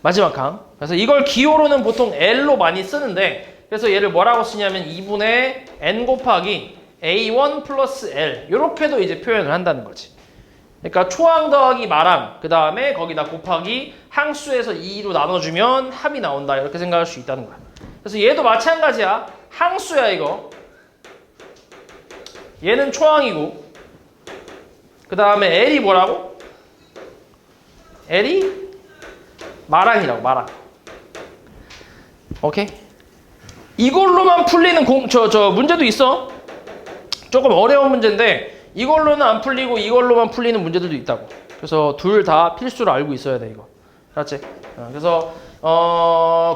마지막 항. 그래서 이걸 기호로는 보통 L로 많이 쓰는데, 그래서 얘를 뭐라고 쓰냐면 2분의 n 곱하기 a1 플러스 l 이렇게도 이제 표현을 한다는 거지. 그러니까 초항 더하기 말항, 그 다음에 거기다 곱하기 항수에서 2로 나눠주면 합이 나온다. 이렇게 생각할 수 있다는 거야. 그래서 얘도 마찬가지야. 항수야, 이거. 얘는 초항이고, 그 다음에 L이 뭐라고? L이 말항이라고, 말항. 오케이? 이걸로만 풀리는 문제도 있어. 조금 어려운 문제인데 이걸로는 안 풀리고 이걸로만 풀리는 문제들도 있다고. 그래서 둘 다 필수로 알고 있어야 돼, 이거. 알았지? 그래서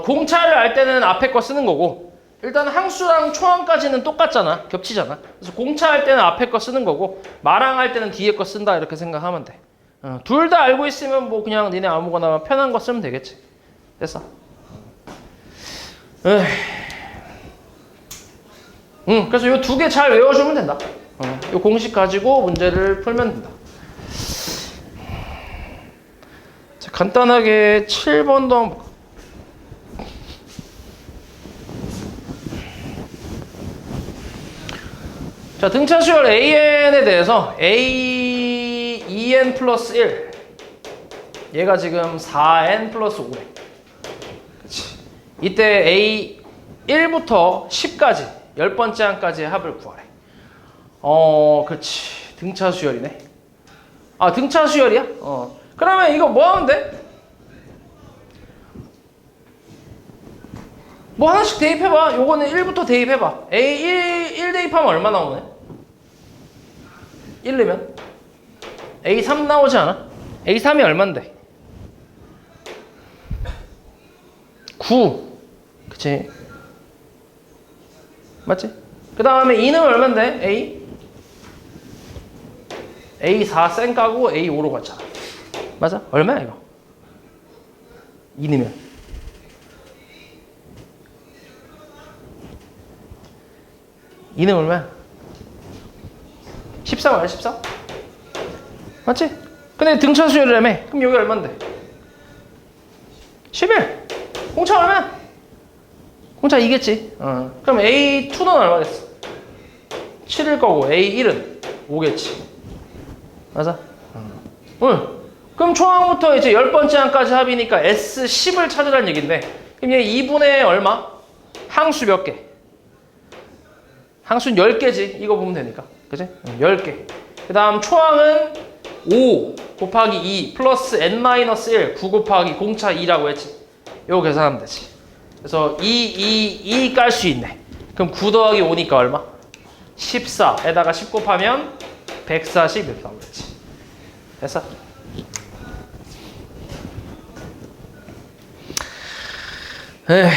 공차를 알 때는 앞에 거 쓰는 거고, 일단 항수랑 초항까지는 똑같잖아. 겹치잖아. 그래서 공차 할 때는 앞에 거 쓰는 거고, 말항 할 때는 뒤에 거 쓴다. 이렇게 생각하면 돼. 둘 다 알고 있으면 뭐 그냥 니네 아무거나 편한 거 쓰면 되겠지. 됐어? 그래서 요 두 개 잘 외워주면 된다. 요 공식 가지고 문제를 풀면 된다. 자, 간단하게 7번도 한번 볼까? 자, 등차 수열 AN에 대해서 A 2N 플러스 1 얘가 지금 4N 플러스 5래. 그치. 이때 A 1부터 10까지 10번째 항까지의 합을 구하래. 그치. 등차 수열이네. 아, 등차 수열이야? 그러면 이거 뭐 하면 돼? 뭐 하나씩 대입해봐. 요거는 1부터 대입해봐. A 1 대입하면 얼마 나오네? 1 넣으면? A3 나오지 않아? A3이 얼만데? 9. 그치? 맞지? 그 다음에 2는 얼만데? A4 쌩 까고 A5로 갔잖아. 맞아? 얼마야 이거? 2 넣으면. 2는 얼마야? 13 아니야? 14? 맞지? 근데 등차 수열이라며? 그럼 여기 얼만데? 11. 공차 얼마야? 공차 2겠지. 그럼 A2는 얼마 됐어? 7일 거고 A1은 5겠지. 맞아? 그럼 초항부터 이제 10번째 항까지 합이니까 S10을 찾으라는 얘긴데, 그럼 얘 2분의 얼마? 항수 몇 개? 항수는 10개지. 이거 보면 되니까. 그치? 10개. 그 다음 초항은 5 곱하기 2 플러스 n-1 9 곱하기 공차 2라고 했지. 요거 계산하면 되지. 그래서 2 깔 수 있네. 그럼 9 더하기 5니까 얼마? 14에다가 10 곱하면 140 이렇게 나오겠지. 됐어? 에이.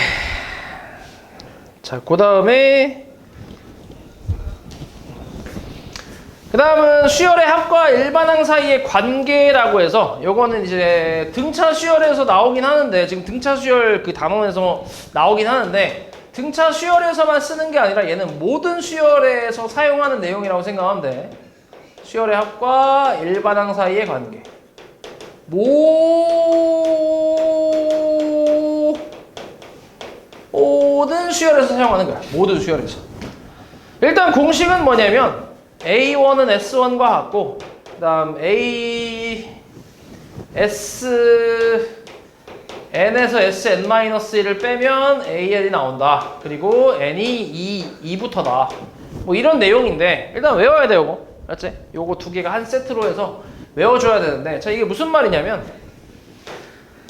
자, 그 다음에 수열의 합과 일반항 사이의 관계라고 해서 요거는 이제 등차 수열에서 나오긴 하는데, 지금 등차 수열 그 단원에서 나오긴 하는데, 등차 수열에서만 쓰는 게 아니라 얘는 모든 수열에서 사용하는 내용이라고 생각하면 돼. 수열의 합과 일반항 사이의 관계. 모든 수열에서 사용하는 거야. 모든 수열에서. 일단 공식은 뭐냐면 A1은 S1과 같고, 그 다음 N에서 Sn-1을 빼면 AN이 나온다. 그리고 N이 2부터다. 뭐 이런 내용인데, 일단 외워야 돼, 요거. 알았지? 요거 두 개가 한 세트로 해서 외워줘야 되는데, 자, 이게 무슨 말이냐면,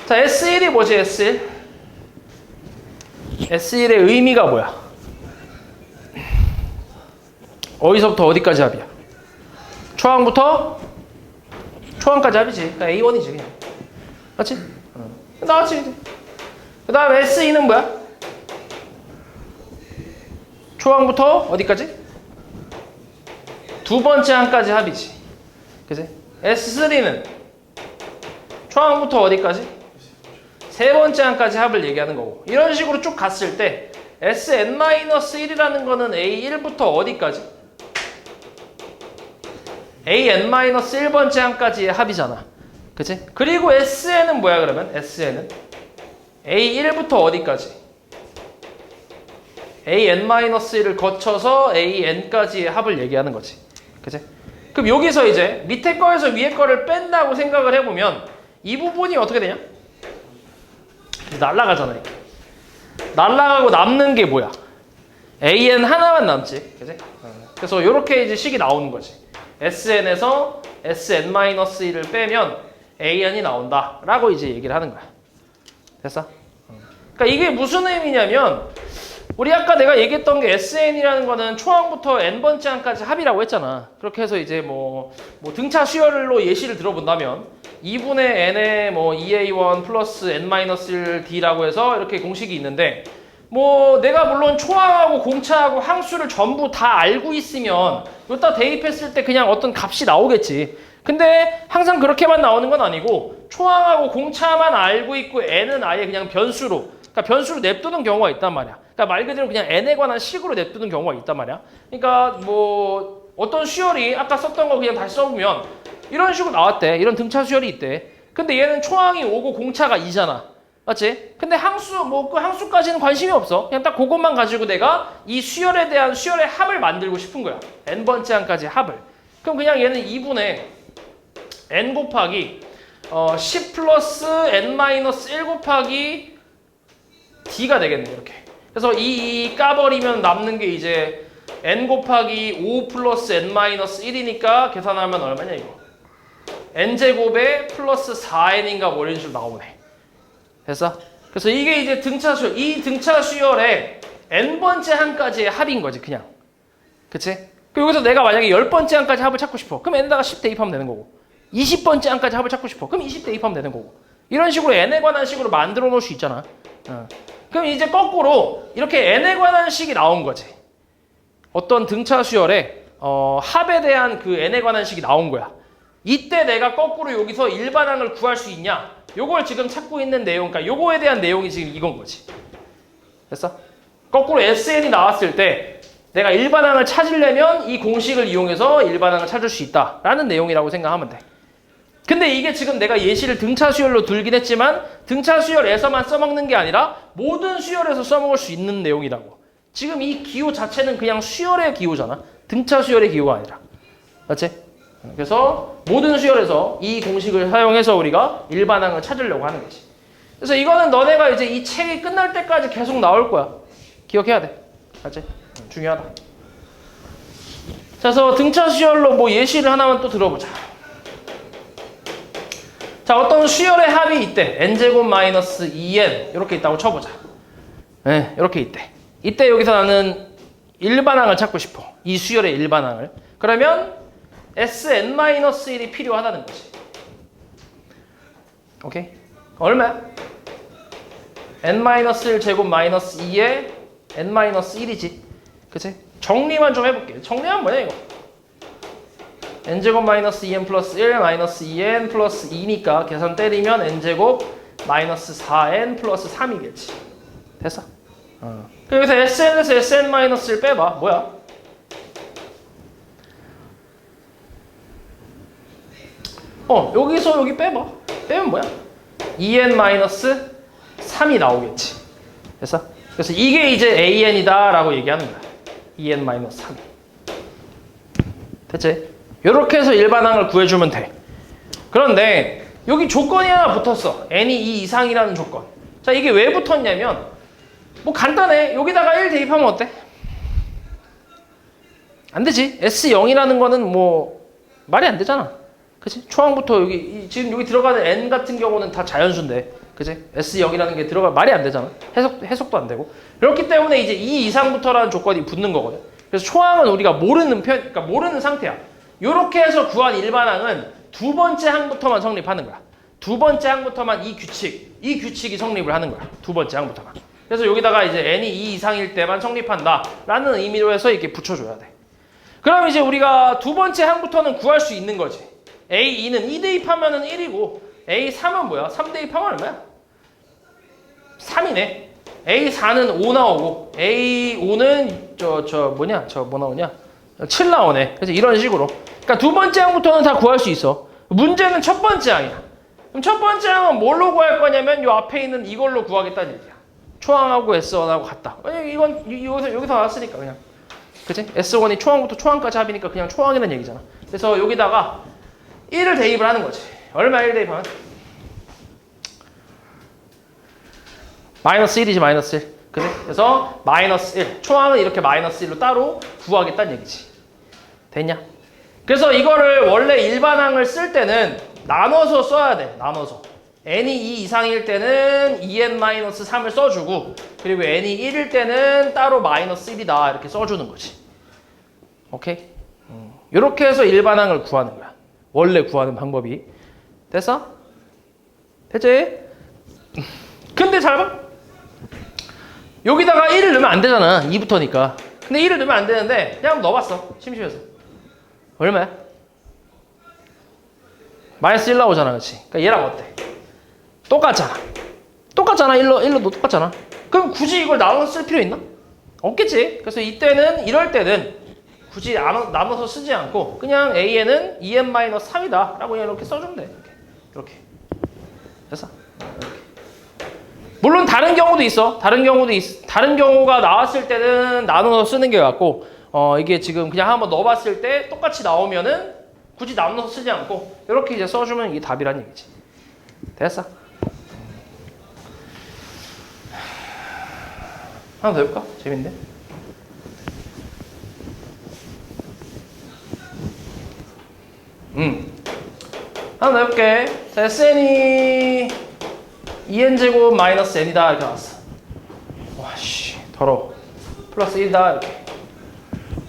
자, S1이 뭐지, S1? S1의 의미가 뭐야? 어디서부터 어디까지 합이야? 초항부터 초항까지 합이지. 그러니까 A1이지, 그냥. 맞지? 나왔지. 그 다음 S2는 뭐야? 초항부터 어디까지? 두 번째 항까지 합이지. 그치? S3는 초항부터 어디까지? 세 번째 항까지 합을 얘기하는 거고. 이런 식으로 쭉 갔을 때 Sn-1이라는 거는 A1부터 어디까지? AN-1번째 항까지의 합이잖아. 그치? 그리고 SN은 뭐야, 그러면? SN은 A1부터 어디까지? AN-1을 거쳐서 AN까지의 합을 얘기하는 거지. 그치? 그럼 여기서 이제 밑에 거에서 위에 거를 뺀다고 생각을 해보면 이 부분이 어떻게 되냐? 날라가잖아, 이렇게. 날라가고 남는 게 뭐야? AN 하나만 남지. 그치? 그래서 이렇게 이제 식이 나오는 거지. SN에서 Sn-1을 빼면 AN이 나온다 라고 이제 얘기를 하는 거야. 됐어? 그러니까 이게 무슨 의미냐면, 우리 아까 내가 얘기했던 게 SN이라는 거는 초항부터 n번째 항까지 합이라고 했잖아. 그렇게 해서 이제 뭐 등차 수열로 예시를 들어본다면 2분의 n의 뭐 2a1 플러스 n-1d라고 해서 이렇게 공식이 있는데, 뭐 내가 물론 초항하고 공차하고 항수를 전부 다 알고 있으면 여기다 대입했을 때 그냥 어떤 값이 나오겠지. 근데 항상 그렇게만 나오는 건 아니고, 초항하고 공차만 알고 있고 n은 아예 그냥 변수로, 그러니까 변수로 냅두는 경우가 있단 말이야. 그러니까 말 그대로 그냥 n에 관한 식으로 냅두는 경우가 있단 말이야. 그러니까 뭐 어떤 수열이 아까 썼던 거 그냥 다시 써보면 이런 식으로 나왔대. 이런 등차 수열이 있대. 근데 얘는 초항이 5고 공차가 2잖아. 맞지? 근데 항수, 뭐 그 항수까지는 관심이 없어. 그냥 딱 그것만 가지고 내가 이 수열에 대한 수열의 합을 만들고 싶은 거야. n번째 항까지 합을. 그럼 그냥 얘는 2분의 n 곱하기 10 플러스 n-1 곱하기 d가 되겠네, 이렇게. 그래서 이 까버리면 남는 게 이제 n 곱하기 5 플러스 n-1이니까 계산하면 얼마냐, 이거. n제곱에 플러스 4n인가 뭐 이런 식으로 나오네. 됐어? 그래서 이게 이제 등차 수열, 이 등차 수열의 n번째 항까지의 합인 거지, 그냥. 그치? 그리고 여기서 내가 만약에 10번째 항까지 합을 찾고 싶어. 그럼 n에다가 10 대입하면 되는 거고. 20번째 항까지 합을 찾고 싶어. 그럼 20 대입하면 되는 거고. 이런 식으로 n에 관한 식으로 만들어 놓을 수 있잖아. 그럼 이제 거꾸로 이렇게 n에 관한 식이 나온 거지. 어떤 등차 수열의 합에 대한 그 n에 관한 식이 나온 거야. 이때 내가 거꾸로 여기서 일반항을 구할 수 있냐? 요걸 지금 찾고 있는 내용, 그러니까 요거에 대한 내용이 지금 이건 거지. 됐어? 거꾸로 SN이 나왔을 때 내가 일반항을 찾으려면 이 공식을 이용해서 일반항을 찾을 수 있다라는 내용이라고 생각하면 돼. 근데 이게 지금 내가 예시를 등차 수열로 들긴 했지만 등차 수열에서만 써먹는 게 아니라 모든 수열에서 써먹을 수 있는 내용이라고. 지금 이 기호 자체는 그냥 수열의 기호잖아. 등차 수열의 기호가 아니라. 맞지? 그래서 모든 수열에서 이 공식을 사용해서 우리가 일반항을 찾으려고 하는 거지. 그래서 이거는 너네가 이제 이 책이 끝날 때까지 계속 나올 거야. 기억해야 돼. 맞지? 중요하다. 그래서 등차 수열로 뭐 예시를 하나만 또 들어보자. 자, 어떤 수열의 합이 있대. n제곱 마이너스 2n 이렇게 있다고 쳐보자. 네, 이렇게 있대. 이때 여기서 나는 일반항을 찾고 싶어. 이 수열의 일반항을. 그러면 Sn-1이 필요하다는 거지. 오케이? 얼마야? n-1 제곱 마이너스 2에 n-1이지. 그치? 정리만 좀 해볼게. 정리하면 뭐냐 이거? n제곱 마이너스 2n 플러스 1 마이너스 2n 플러스 2니까 계산 때리면 n제곱 마이너스 4n 플러스 3이겠지. 됐어? 여기서 sn에서 sn-1을 빼봐. 뭐야? 여기서 여기 빼봐. 빼면 뭐야? 2n-3이 나오겠지. 됐어? 그래서 이게 이제 an이다 라고 얘기하는 거야. 2n-3. 됐지? 이렇게 해서 일반항을 구해주면 돼. 그런데 여기 조건이 하나 붙었어. n이 2 이상이라는 조건. 자, 이게 왜 붙었냐면 뭐 간단해. 여기다가 1 대입하면 어때? 안 되지. S0이라는 거는 뭐 말이 안 되잖아. 그치? 초항부터 여기 지금 여기 들어가는 n 같은 경우는 다 자연수인데, 그치? S0이라는 게 들어가 말이 안 되잖아. 해석도 안 되고. 그렇기 때문에 이제 2 이상부터라는 조건이 붙는 거거든. 그래서 초항은 우리가 그러니까 모르는 상태야. 요렇게 해서 구한 일반항은 두 번째 항부터만 성립하는 거야. 두 번째 항부터만 이 규칙이 성립을 하는 거야. 두 번째 항부터만. 그래서 여기다가 이제 n이 2 이상일 때만 성립한다 라는 의미로 해서 이렇게 붙여줘야 돼. 그럼 이제 우리가 두 번째 항부터는 구할 수 있는 거지. A2는 2 대입하면 1이고 A3은 뭐야? 3 대입하면 얼마야? 3이네. A4는 5 나오고 A5는 뭐 나오냐? 7 나오네. 그래서 이런 식으로. 그러니까 두 번째 항부터는 다 구할 수 있어. 문제는 첫 번째 항이야. 그럼 첫 번째 항은 뭘로 구할 거냐면 요 앞에 있는 이걸로 구하겠다는 얘기야. 초항하고 S1하고 같다. 이건 여기서 나왔으니까 그냥. 그치? S1이 초항부터 초항까지 합이니까 그냥 초항이라는 얘기잖아. 그래서 여기다가 1을 대입을 하는 거지. 얼마 1 대입하면? 마이너스 1이지, 마이너스 1. 그래? 그래서 마이너스 1. 초항은 이렇게 마이너스 1로 따로 구하겠다는 얘기지. 됐냐? 그래서 이거를 원래 일반항을 쓸 때는 나눠서 써야 돼. 나눠서. n이 2 이상일 때는 2n-3을 써주고, 그리고 n이 1일 때는 따로 마이너스 1이다 이렇게 써주는 거지. 오케이? 이렇게 해서 일반항을 구하는 거야. 원래 구하는 방법이. 됐어? 됐지? 근데 잘 봐. 여기다가 1을 넣으면 안 되잖아. 2부터니까. 근데 1을 넣으면 안 되는데 그냥 넣어봤어. 심심해서. 얼마야? 마이너스 1 나오잖아. 그렇지? 그러니까 얘랑 어때? 똑같잖아. 1로도 똑같잖아. 그럼 굳이 이걸 나눠서 쓸 필요 있나? 없겠지. 그래서 이럴 때는 굳이 나눠서 쓰지 않고 그냥 A에는 2n-3이다 라고 그냥 이렇게 써주면 돼. 이렇게. 됐어? 이렇게. 물론 다른 경우도 있어. 다른 경우가 나왔을 때는 나눠서 쓰는 게 같고, 이게 지금 그냥 한번 넣어봤을 때 똑같이 나오면은 굳이 나눠서 쓰지 않고 이렇게 이제 써주면 이게 답이란 얘기지. 됐어? 하나 더 해볼까? 재밌는데? 하나 더 해볼게. 자, SN이 2n제곱 마이너스 n이다 이렇게 나왔어. 와씨 더러워. 플러스 1이다 이렇게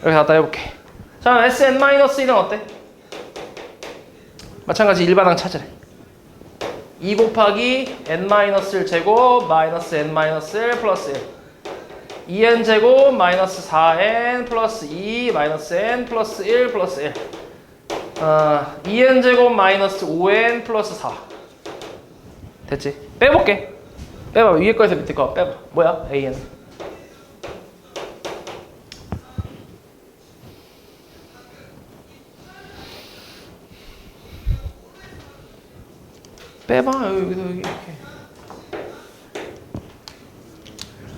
갖다 해볼게. 자, SN-1은 어때? 마찬가지 일반항 찾으래. 2 곱하기 n-1 제곱 마이너스 n-1 플러스 1 2n 제곱 마이너스 4n 플러스 2 마이너스 n 플러스 1 플러스 1 2n 제곱 마이너스 5n 플러스 4 됐지? 빼볼게. 빼봐. 위에 거에서 밑에 거 빼봐. 뭐야? an 빼봐. 여기서 여기 이렇게.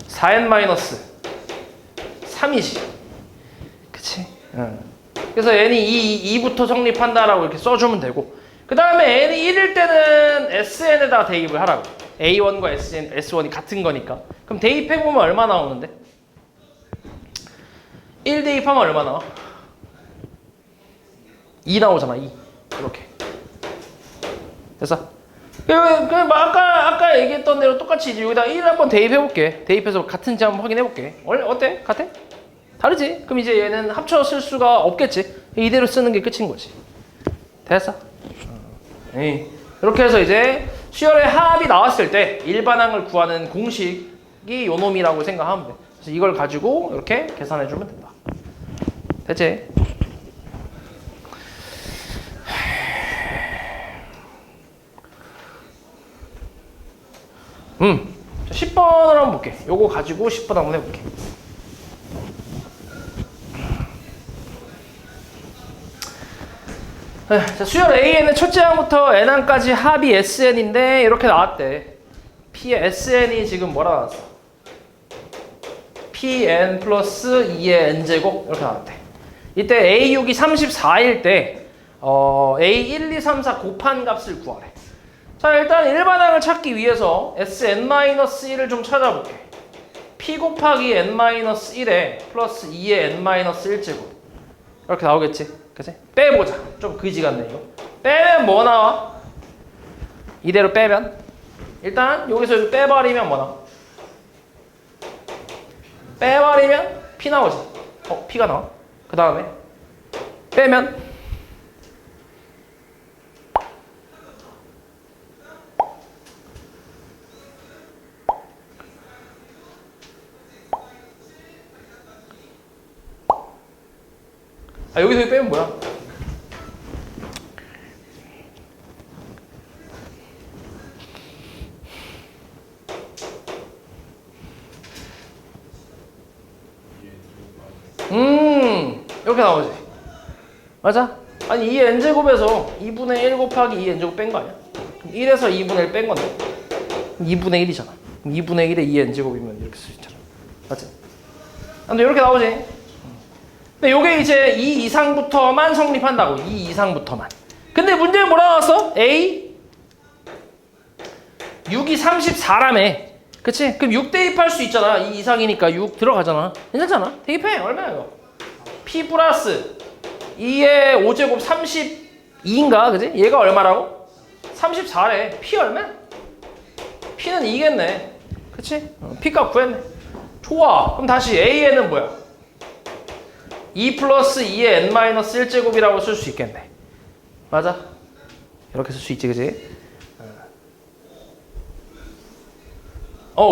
4n-3이지. 그치? 응. 그래서 n이 2부터 성립한다라고 이렇게 써주면 되고, 그 다음에 n이 1일 때는 sn에다 대입을 하라고. a1과 s1이 같은 거니까. 그럼 대입해보면 얼마 나오는데? 1 대입하면 얼마 나와? 2 나오잖아. 2. 이렇게. 됐어? 아까 얘기했던 대로 똑같이 이제 여기다 1 한번 대입해볼게. 대입해서 같은지 한번 확인해볼게. 어때? 같아? 다르지? 그럼 이제 얘는 합쳐 쓸 수가 없겠지? 이대로 쓰는 게 끝인 거지. 됐어? 이렇게 해서 이제 수열의 합이 나왔을 때 일반항을 구하는 공식이 요 놈이라고 생각하면 돼. 그래서 이걸 가지고 이렇게 계산해주면 된다. 됐지? 자, 10번을 한번 볼게. 요거 가지고 10번 한번 해볼게. 자, 수열 AN의 첫째 항부터 N항까지 합이 SN인데 이렇게 나왔대. P의 SN이 지금 뭐라 나왔어? PN 플러스 2의 N제곱 이렇게 나왔대. 이때 A6이 34일 때 A1, 2, 3, 4 곱한 값을 구하래. 자, 일단 일반항을 찾기 위해서 Sn-1을 좀 찾아볼게. P 곱하기 N-1에 플러스 2의 N-1제곱 이렇게 나오겠지? 그치? 빼보자. 좀 그지 같네 이거. 빼면 뭐 나와? 이대로 빼면 일단 여기서 여기 빼버리면 뭐 나와? 빼버리면 P 나오지. P가 나와. 그 다음에 빼면 여기서 여기 빼면 뭐야? 이렇게 나오지. 맞아? 아니 2의 n제곱에서 2분의 1 곱하기 2의 n제곱 뺀 거 아니야? 그럼 1에서 2분의 1 뺀 건데 2분의 1이잖아. 그럼 2분의 1에 2의 n제곱이면 이렇게 쓸 수 있잖아. 맞지? 근데 이렇게 나오지. 근데 요게 이제 2 이상부터만 성립한다고. 2 이상부터만. 근데 문제는 뭐라 나왔어? A 6이 34라며. 그치? 그럼 6 대입할 수 있잖아. 2 이상이니까 6 들어가잖아. 괜찮잖아. 대입해. 얼마야 이거? P 플러스 2의 5제곱 32인가? 그지? 얘가 얼마라고? 34래. P 얼마야? P는 2겠네. 그치? P값 구했네. 좋아. 그럼 다시 AN은 뭐야? 2 플러스 2의 N-1제곱이라고 쓸 수 있겠네. 맞아? 이렇게 쓸 수 있지, 그지?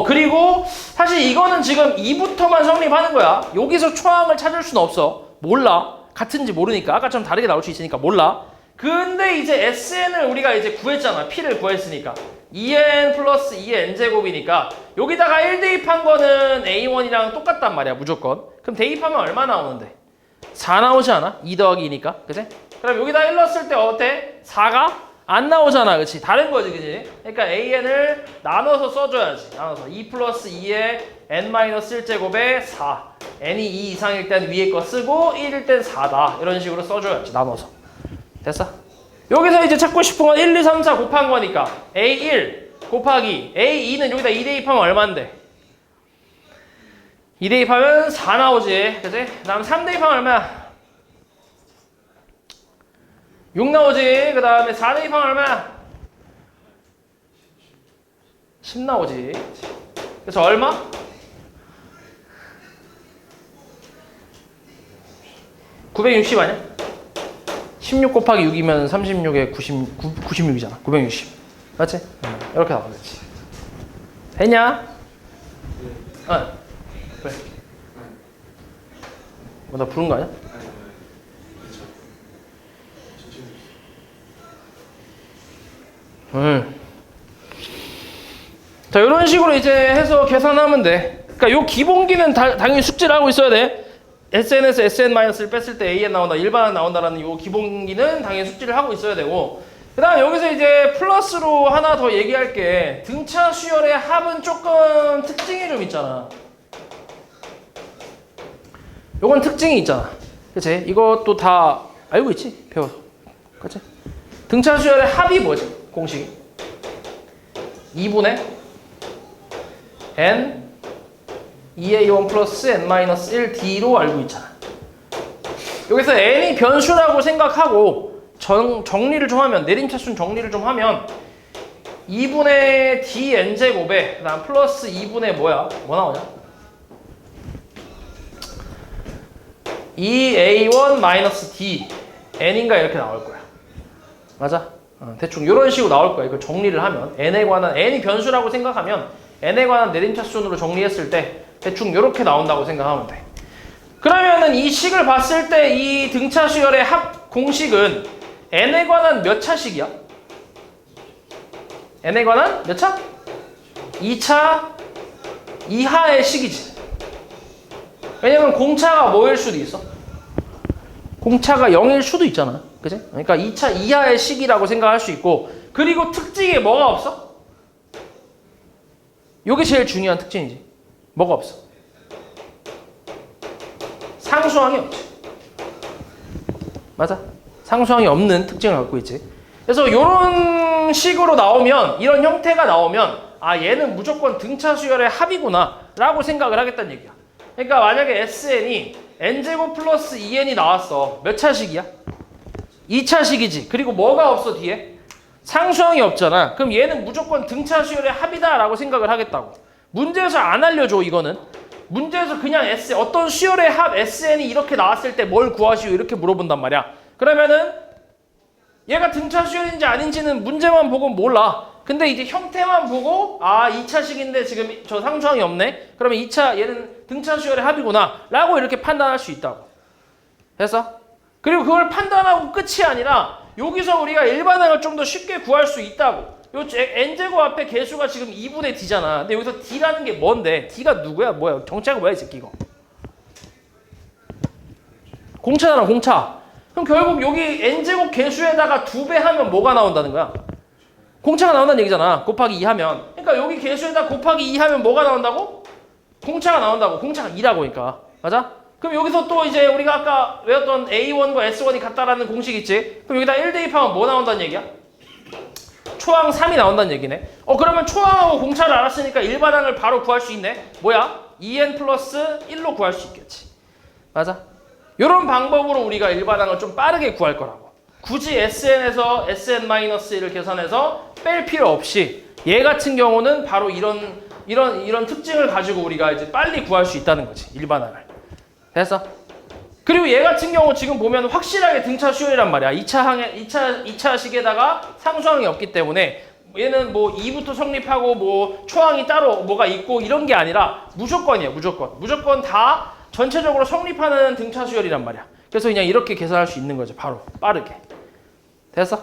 그리고 사실 이거는 지금 2부터만 성립하는 거야. 여기서 초항을 찾을 수는 없어. 몰라. 같은지 모르니까. 아까처럼 다르게 나올 수 있으니까 몰라. 근데 이제 SN을 우리가 이제 구했잖아. P를 구했으니까. 2n 플러스 2의 n제곱이니까 여기다가 1 대입한 거는 A1이랑 똑같단 말이야. 무조건. 그럼 대입하면 얼마 나오는데? 4 나오지 않아? 2 더하기 2니까. 그치? 그럼 여기다 1 넣었을 때 어때? 4가 안 나오잖아. 그치? 다른 거지. 그치? 그러니까 AN을 나눠서 써줘야지. 나눠서 2 플러스 2의 N-1제곱에 4. N이 2 이상일 땐 위에 거 쓰고 1일 땐 4다. 이런 식으로 써줘야지. 나눠서. 됐어? 여기서 이제 찾고 싶은 건 1, 2, 3, 4 곱한 거니까 A1 곱하기 A2는 여기다 2 대입하면 얼만데? 2 대입하면 4 나오지. 그치? 그 다음 3 대입하면 얼마야? 6 나오지. 그 다음에 4 대입하면 얼마야? 10 나오지. 그래서 얼마? 960 아니야? 16 곱하기 6이면 36에 96이잖아. 960. 맞지? 이렇게 나오겠지. 됐냐? 그래. 나 부른 거 아니야? 자, 이런 식으로 이제 해서 계산하면 돼. 그러니까 요 기본기는 당연히 숙지를 하고 있어야 돼. SN에서 SN-를 뺐을 때 AN 나온다, 일반항 나온다라는 요 기본기는 당연히 숙지를 하고 있어야 되고, 그 다음 여기서 이제 플러스로 하나 더 얘기할 게 등차 수열의 합은 조금 특징이 좀 있잖아. 요건 특징이 있잖아. 그치? 이것도 다 알고 있지? 배워서. 그치? 등차 수열의 합이 뭐지? 공식이 2분의 n 2a1 플러스 n-1d로 알고 있잖아. 여기서 n이 변수라고 생각하고 정리를 좀 하면, 내림차순 정리를 좀 하면 2분의 dn제곱에 그다음 플러스 2분의 뭐야? 뭐 나오냐? 2a1-d n인가 이렇게 나올 거야. 맞아? 대충 이런 식으로 나올 거야. 이걸 정리를 하면 n에 관한, n이 변수라고 생각하면 n에 관한 내림차순으로 정리했을 때 대충 이렇게 나온다고 생각하면 돼. 그러면은 이 식을 봤을 때 이 등차 수열의 합 공식은 n에 관한 몇 차식이야? n에 관한 몇 차? 2차 이하의 식이지. 왜냐면 공차가 뭐일 수도 있어? 공차가 0일 수도 있잖아. 그치? 그러니까 2차 이하의 식이라고 생각할 수 있고, 그리고 특징에 뭐가 없어? 요게 제일 중요한 특징이지. 뭐가 없어? 상수항이 없지. 맞아? 상수항이 없는 특징을 갖고 있지. 그래서 이런 식으로 나오면, 이런 형태가 나오면 아, 얘는 무조건 등차 수열의 합이구나 라고 생각을 하겠다는 얘기야. 그러니까 만약에 SN이 n제곱 플러스 2n이 나왔어. 몇 차식이야? 2차식이지. 그리고 뭐가 없어 뒤에? 상수항이 없잖아. 그럼 얘는 무조건 등차 수열의 합이다 라고 생각을 하겠다고. 문제에서 안 알려줘 이거는. 문제에서 그냥 어떤 수열의 합 SN이 이렇게 나왔을 때 뭘 구하시오 이렇게 물어본단 말이야. 그러면은 얘가 등차 수열인지 아닌지는 문제만 보고 몰라. 근데 이제 형태만 보고 아 2차식인데 지금 저 상수항이 없네. 그러면 2차 얘는 등차 수열의 합이구나 라고 이렇게 판단할 수 있다고. 됐어? 그리고 그걸 판단하고 끝이 아니라 여기서 우리가 일반항을 좀 더 쉽게 구할 수 있다고. 요 n제곱 앞에 개수가 지금 2분의 d잖아. 근데 여기서 d라는 게 뭔데? d가 누구야? 뭐야? 정체가 뭐야 이 새끼 이거? 공차잖아 공차. 그럼 결국 여기 n제곱 개수에다가 2배 하면 뭐가 나온다는 거야? 공차가 나온다는 얘기잖아. 곱하기 2 하면. 그러니까 여기 개수에다 곱하기 2 하면 뭐가 나온다고? 공차가 나온다고. 공차가 2라고 하니까. 맞아? 그럼 여기서 또 이제 우리가 아까 외웠던 A1과 S1이 같다라는 공식 있지? 그럼 여기다 1 대입하면 뭐 나온다는 얘기야? 초항 3이 나온다는 얘기네. 그러면 초항하고 공차를 알았으니까 일반항을 바로 구할 수 있네. 뭐야? 2n 플러스 1로 구할 수 있겠지. 맞아? 이런 방법으로 우리가 일반항을 좀 빠르게 구할 거라고. 굳이 SN에서 SN-1을 계산해서 뺄 필요 없이 얘 같은 경우는 바로 이런 특징을 가지고 우리가 이제 빨리 구할 수 있다는 거지. 일반항을. 됐어? 그리고 얘 같은 경우 지금 보면 확실하게 등차 수열이란 말이야. 2차식에다가 상수항이 없기 때문에 얘는 뭐 2부터 성립하고 뭐 초항이 따로 뭐가 있고 이런 게 아니라 무조건이야. 무조건 다 전체적으로 성립하는 등차 수열이란 말이야. 그래서 그냥 이렇게 계산할 수 있는 거죠. 바로 빠르게. 됐어?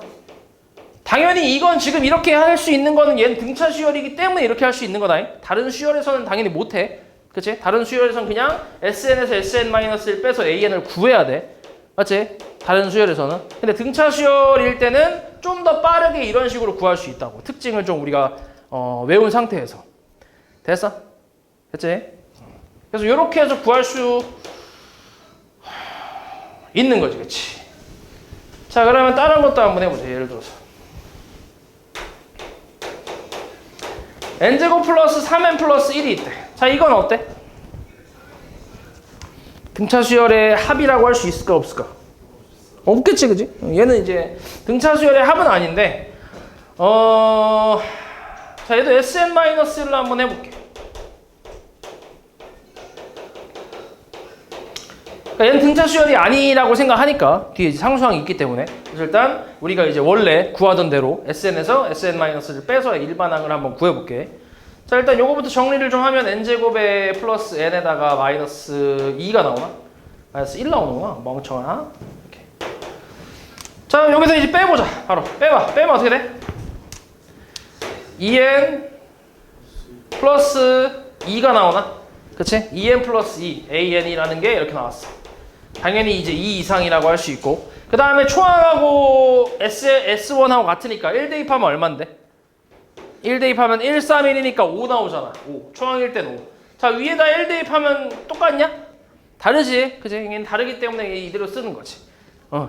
당연히 이건 지금 이렇게 할 수 있는 거는 얘는 등차 수열이기 때문에 이렇게 할 수 있는 거다. 다른 수열에서는 당연히 못해. 그치? 다른 수열에서는 그냥 SN에서 SN-1 빼서 AN을 구해야 돼. 맞지? 다른 수열에서는. 근데 등차 수열일 때는 좀 더 빠르게 이런 식으로 구할 수 있다고. 특징을 좀 우리가 외운 상태에서. 됐어? 됐지? 그래서 이렇게 해서 구할 수 있는 거지. 그치? 자, 그러면 다른 것도 한번 해보자. 예를 들어서 n제곱 플러스 3n 플러스 1이 있대. 자, 이건 어때? 등차 수열의 합이라고 할 수 있을까 없을까? 없겠지, 그지? 얘는 이제 등차 수열의 합은 아닌데, 자, 얘도 SN-를 한번 해볼게. 그러니까 얘는 등차 수열이 아니라고 생각하니까 뒤에 상수항이 있기 때문에. 그래서 일단 우리가 이제 원래 구하던 대로 SN에서 SN-를 빼서 일반항을 한번 구해볼게. 자, 일단 요거부터 정리를 좀 하면 n제곱에 플러스 n에다가 마이너스 2가 나오나? 마이너스 1 나오는구나. 멍청아. 이렇게. 자, 여기서 이제 빼보자. 바로 빼면 어떻게 돼? 2n 플러스 2가 나오나? 그치? 2n 플러스 2 an이라는 게 이렇게 나왔어. 당연히 이제 2 이상이라고 할 수 있고, 그 다음에 초항하고 S1하고 같으니까 1 대입하면 얼만데? 1 대입하면 1, 3, 1이니까 5 나오잖아. 5. 초항일 땐 5. 자, 위에다 1 대입하면 똑같냐? 다르지. 그치? 얘는 다르기 때문에 이대로 쓰는 거지.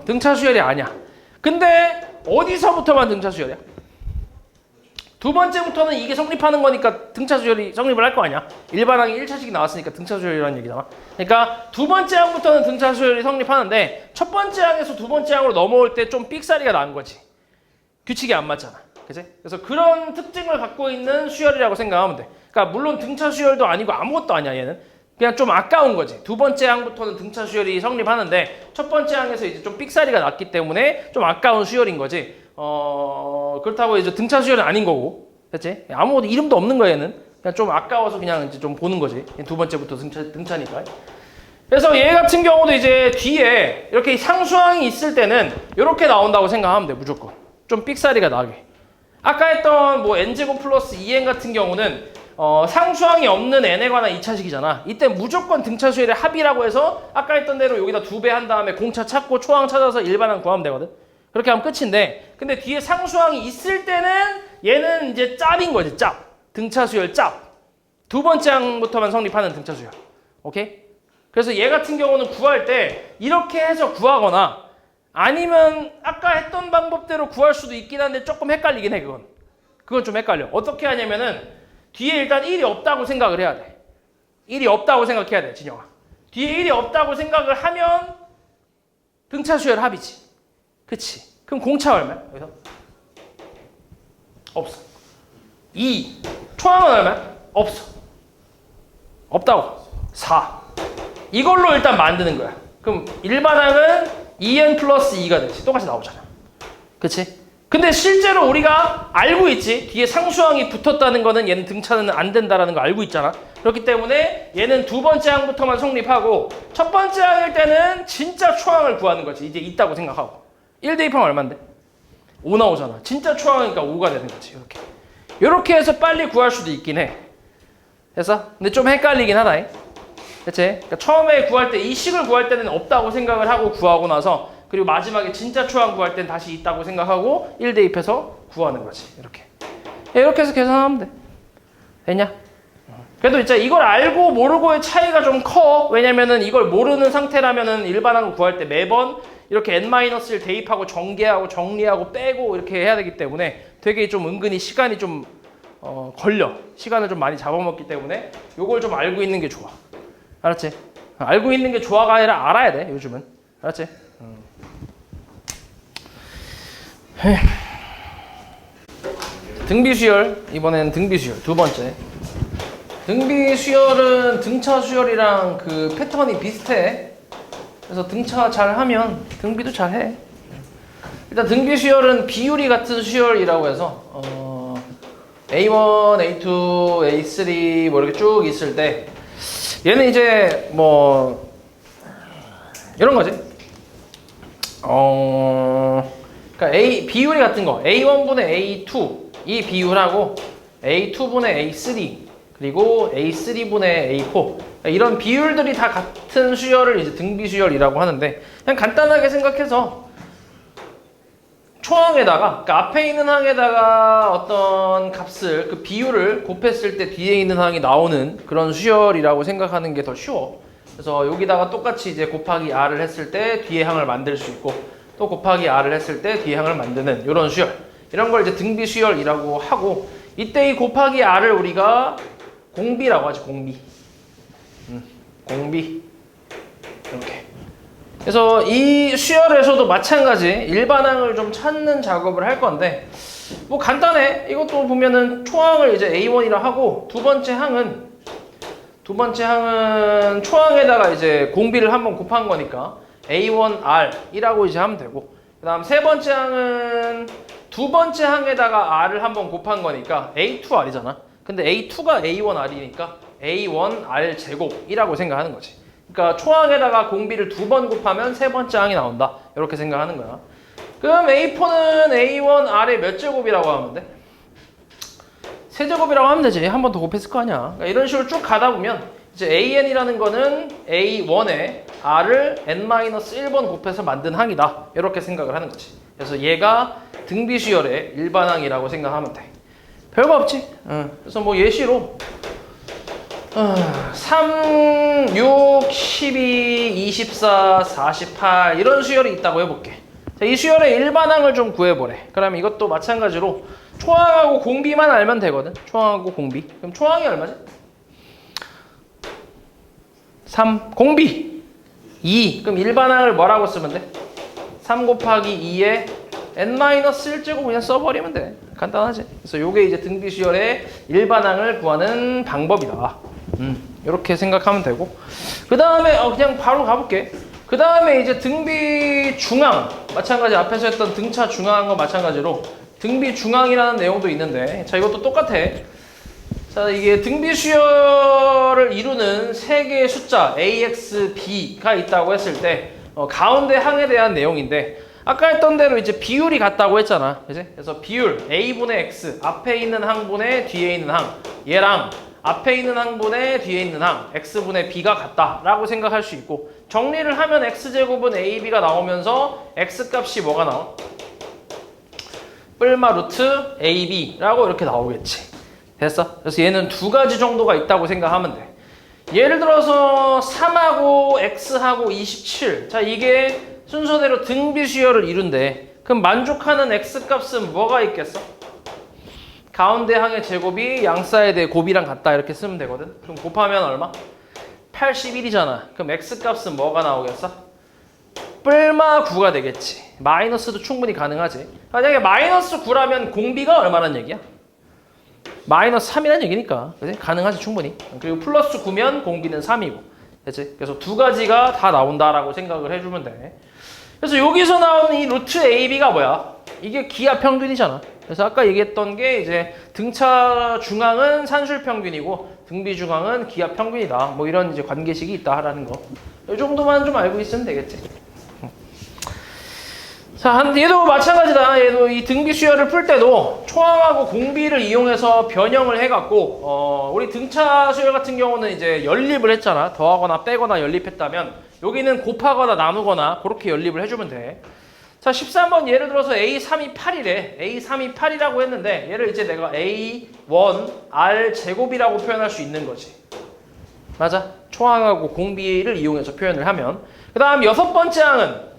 등차 수열이 아니야. 근데 어디서부터만 등차 수열이야? 두 번째부터는 이게 성립하는 거니까 등차 수열이 성립을 할 거 아니야? 일반항이 1차식이 나왔으니까 등차 수열이라는 얘기잖아. 그러니까 두 번째 항부터는 등차 수열이 성립하는데 첫 번째 항에서 두 번째 항으로 넘어올 때 좀 삑사리가 난 거지. 규칙이 안 맞잖아. 그치? 그래서 그런 특징을 갖고 있는 수열이라고 생각하면 돼. 그러니까 물론 등차 수열도 아니고 아무것도 아니야, 얘는. 그냥 좀 아까운 거지. 두 번째 항부터는 등차 수열이 성립하는데 첫 번째 항에서 이제 좀 삑사리가 났기 때문에 좀 아까운 수열인 거지. 그렇다고 이제 등차 수열은 아닌 거고. 그치? 아무것도 이름도 없는 거야, 얘는. 그냥 좀 아까워서 그냥 이제 좀 보는 거지. 두 번째부터 등차니까. 그래서 얘 같은 경우도 이제 뒤에 이렇게 상수항이 있을 때는 이렇게 나온다고 생각하면 돼, 무조건. 좀 삑사리가 나게. 아까 했던 뭐 n제곱 플러스 2n 같은 경우는 상수항이 없는 n에 관한 2차식이잖아. 이때 무조건 등차 수열의 합이라고 해서 아까 했던 대로 여기다 2배 한 다음에 공차 찾고 초항 찾아서 일반항 구하면 되거든. 그렇게 하면 끝인데, 근데 뒤에 상수항이 있을 때는 얘는 이제 짭인 거지, 짭. 등차 수열 짭. 두 번째 항부터만 성립하는 등차 수열. 오케이? 그래서 얘 같은 경우는 구할 때 이렇게 해서 구하거나 아니면 아까 했던 방법대로 구할 수도 있긴 한데 조금 헷갈리긴 해, 그건. 그건 좀 헷갈려. 어떻게 하냐면은 뒤에 일단 1이 없다고 생각을 해야 돼. 1이 없다고 생각해야 돼, 진영아. 뒤에 1이 없다고 생각을 하면 등차 수열 합이지. 그치? 그럼 공차 얼마야? 여기서? 없어. 2. 초항은 얼마야? 없어. 없다고. 4. 이걸로 일단 만드는 거야. 그럼 일반항은 2n 플러스 2가 되지. 똑같이 나오잖아. 그치? 근데 실제로 우리가 알고 있지. 뒤에 상수항이 붙었다는 거는 얘는 등차는 안 된다라는 거 알고 있잖아. 그렇기 때문에 얘는 두 번째 항부터만 성립하고 첫 번째 항일 때는 진짜 초항을 구하는 거지. 이제 있다고 생각하고. 1 대입하면 얼만데? 5 나오잖아. 진짜 초항이니까 5가 되는 거지. 이렇게. 이렇게 해서 빨리 구할 수도 있긴 해. 됐어? 근데 좀 헷갈리긴 하다. 그치? 그러니까 처음에 구할 때 이 식을 구할 때는 없다고 생각을 하고 구하고 나서 그리고 마지막에 진짜 초항 구할 땐 다시 있다고 생각하고 1 대입해서 구하는 거지. 이렇게. 이렇게 해서 계산하면 돼. 됐냐? 그래도 이제 이걸 알고 모르고의 차이가 좀 커. 왜냐면은 이걸 모르는 상태라면은 일반항을 구할 때 매번 이렇게 n-1 대입하고 전개하고 정리하고 빼고 이렇게 해야 되기 때문에 되게 좀 은근히 시간이 좀 걸려. 시간을 좀 많이 잡아먹기 때문에 요걸 좀 알고 있는 게 좋아. 알았지? 알고 있는 게 좋아가 아니라 알아야 돼, 요즘은. 알았지? 등비수열. 이번엔 등비수열. 두 번째. 등비수열은 등차 수열이랑 그 패턴이 비슷해. 그래서 등차 잘하면 등비도 잘해. 일단 등비수열은 비율이 같은 수열이라고 해서 A1, A2, A3 뭐 이렇게 쭉 있을 때 얘는 이제 뭐 이런 거지. 그러니까 비율이 같은 거 A1분의 A2 이 비율하고 A2분의 A3 그리고 A3분의 A4 이런 비율들이 다 같은 수열을 이제 등비수열이라고 하는데 그냥 간단하게 생각해서 초항에다가 그러니까 앞에 있는 항에다가 어떤 값을 그 비율을 곱했을 때 뒤에 있는 항이 나오는 그런 수열이라고 생각하는 게 더 쉬워. 그래서 여기다가 똑같이 이제 곱하기 r을 했을 때 뒤에 항을 만들 수 있고 또 곱하기 r을 했을 때 뒤에 항을 만드는 이런 수열. 이런 걸 이제 등비수열이라고 하고 이때 이 곱하기 r을 우리가 공비라고 하지. 공비. 공비. 이렇게. 그래서 이 수열에서도 마찬가지 일반항을 좀 찾는 작업을 할 건데 뭐 간단해. 이것도 보면은 초항을 이제 A1이라 하고 두 번째 항은 초항에다가 이제 공비를 한번 곱한 거니까 A1R이라고 이제 하면 되고 그 다음 세 번째 항은 두 번째 항에다가 R을 한번 곱한 거니까 A2R이잖아. 근데 A2가 A1R이니까 A1R 제곱이라고 생각하는 거지. 그러니까 초항에다가 공비를 두 번 곱하면 세 번째 항이 나온다. 이렇게 생각하는 거야. 그럼 A4는 A1R의 몇 제곱이라고 하면 돼? 세제곱이라고 하면 되지. 한 번 더 곱했을 거 아니야. 그러니까 이런 식으로 쭉 가다 보면 이제 AN이라는 거는 A1에 R을 N-1번 곱해서 만든 항이다. 이렇게 생각을 하는 거지. 그래서 얘가 등비수열의 일반항이라고 생각하면 돼. 별거 없지? 그래서 뭐 예시로 3, 6, 12, 24, 48 이런 수열이 있다고 해볼게. 자, 이 수열의 일반항을 좀 구해보래. 그러면 이것도 마찬가지로 초항하고 공비만 알면 되거든. 초항하고 공비. 그럼 초항이 얼마지? 3, 공비 2. 그럼 일반항을 뭐라고 쓰면 돼? 3 곱하기 2에 n-1제곱 그냥 써버리면 돼. 간단하지? 그래서 요게 이제 등비수열의 일반항을 구하는 방법이다. 이렇게 생각하면 되고, 그 다음에 그냥 바로 가볼게. 그 다음에 이제 등비 중항, 마찬가지 앞에서 했던 등차 중항과 마찬가지로 등비 중항이라는 내용도 있는데, 자 이것도 똑같아. 자 이게 등비수열을 이루는 세 개의 숫자 AX, B가 있다고 했을 때 가운데 항에 대한 내용인데, 아까 했던 대로 이제 비율이 같다고 했잖아, 그지? 그래서 비율 A분의 X, 앞에 있는 항분의 뒤에 있는 항, 얘랑 앞에 있는 항분의 뒤에 있는 항 X분의 B가 같다라고 생각할 수 있고, 정리를 하면 X제곱은 AB가 나오면서 X값이 뭐가 나와? 뿔마 루트 AB라고 이렇게 나오겠지. 됐어? 그래서 얘는 두 가지 정도가 있다고 생각하면 돼. 예를 들어서 3하고 X하고 27. 자 이게 순서대로 등비수열을 이룬대. 그럼 만족하는 X값은 뭐가 있겠어? 가운데 항의 제곱이 양사이드의 곱이랑 같다 이렇게 쓰면 되거든. 그럼 곱하면 얼마? 81이잖아. 그럼 X값은 뭐가 나오겠어? 뿔마 9가 되겠지. 마이너스도 충분히 가능하지. 만약에 마이너스 9라면 공비가 얼마란 얘기야? 마이너스 3이라는 얘기니까. 그치? 가능하지 충분히. 그리고 플러스 9면 공비는 3이고. 그치? 그래서 두 가지가 다 나온다라고 생각을 해주면 돼. 그래서 여기서 나오는 이 루트 AB가 뭐야? 이게 기하 평균이잖아. 그래서 아까 얘기했던 게 이제 등차 중앙은 산술 평균이고 등비 중앙은 기하 평균이다. 뭐 이런 이제 관계식이 있다라는 거. 이 정도만 좀 알고 있으면 되겠지. 자, 얘도 마찬가지다. 얘도 이 등비 수열을 풀 때도 초항하고 공비를 이용해서 변형을 해갖고 우리 등차 수열 같은 경우는 이제 연립을 했잖아. 더하거나 빼거나 연립했다면 여기는 곱하거나 나누거나 그렇게 연립을 해주면 돼. 자, 13번 예를 들어서 A3이 8이래. A3이 8이라고 했는데 얘를 이제 내가 A1 R 제곱이라고 표현할 수 있는 거지. 맞아? 초항하고 공비를 이용해서 표현을 하면, 그 다음 여섯 번째 항은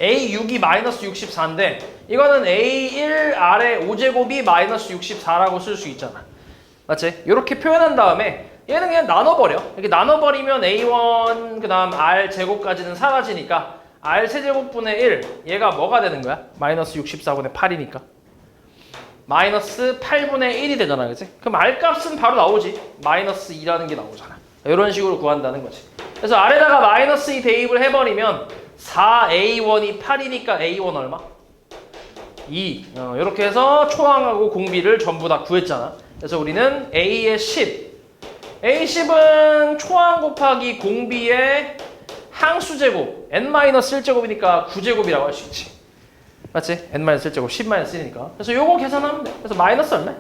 A6이 마이너스 64인데 이거는 A1R의 5제곱이 마이너스 64라고 쓸 수 있잖아. 맞지? 이렇게 표현한 다음에 얘는 그냥 나눠버려. 이렇게 나눠버리면 A1 그 다음 R 제곱까지는 사라지니까 R 세제곱분의 1 얘가 뭐가 되는 거야? 마이너스 64분의 8이니까 마이너스 8분의 1이 되잖아. 그치? 그럼 R 값은 바로 나오지. 마이너스 2라는 게 나오잖아. 이런 식으로 구한다는 거지. 그래서 R에다가 마이너스 2 대입을 해버리면 4A1이 8이니까 A1 얼마? 2. 이렇게 해서 초항하고 공비를 전부 다 구했잖아. 그래서 우리는 A의 10. A10은 초항 곱하기 공비의 항수제곱. N-1제곱이니까 9제곱이라고 할 수 있지. 맞지? N-1제곱 10-1이니까. 그래서 요거 계산하면 돼. 그래서 마이너스 얼마?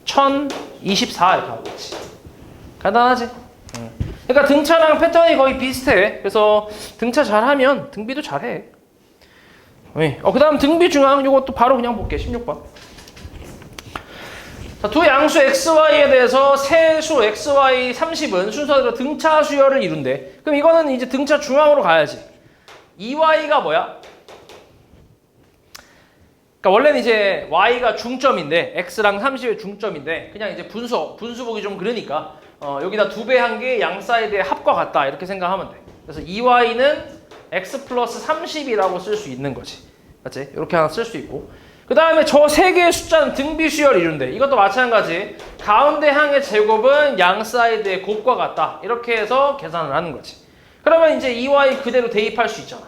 1024 이렇게 하고 있지. 간단하지? 그러니까 등차랑 패턴이 거의 비슷해. 그래서 등차 잘하면 등비도 잘해. 그 다음 등비 중앙 이것도 바로 그냥 볼게. 16번. 자, 두 양수 XY에 대해서 세수 XY 30은 순서대로 등차 수열을 이룬대. 그럼 이거는 이제 등차 중앙으로 가야지. EY가 뭐야? 그러니까 원래는 이제 Y가 중점인데 X랑 30의 중점인데 그냥 이제 분수 보기 좀 그러니까 여기다 2배 한 게 양사이드의 합과 같다 이렇게 생각하면 돼. 그래서 EY는 X 플러스 30이라고 쓸 수 있는 거지. 맞지? 이렇게 하나 쓸 수 있고, 그 다음에 저 세 개의 숫자는 등비수열을 이룬대. 이것도 마찬가지. 가운데 항의 제곱은 양사이드의 곱과 같다 이렇게 해서 계산을 하는 거지. 그러면 이제 EY 그대로 대입할 수 있잖아.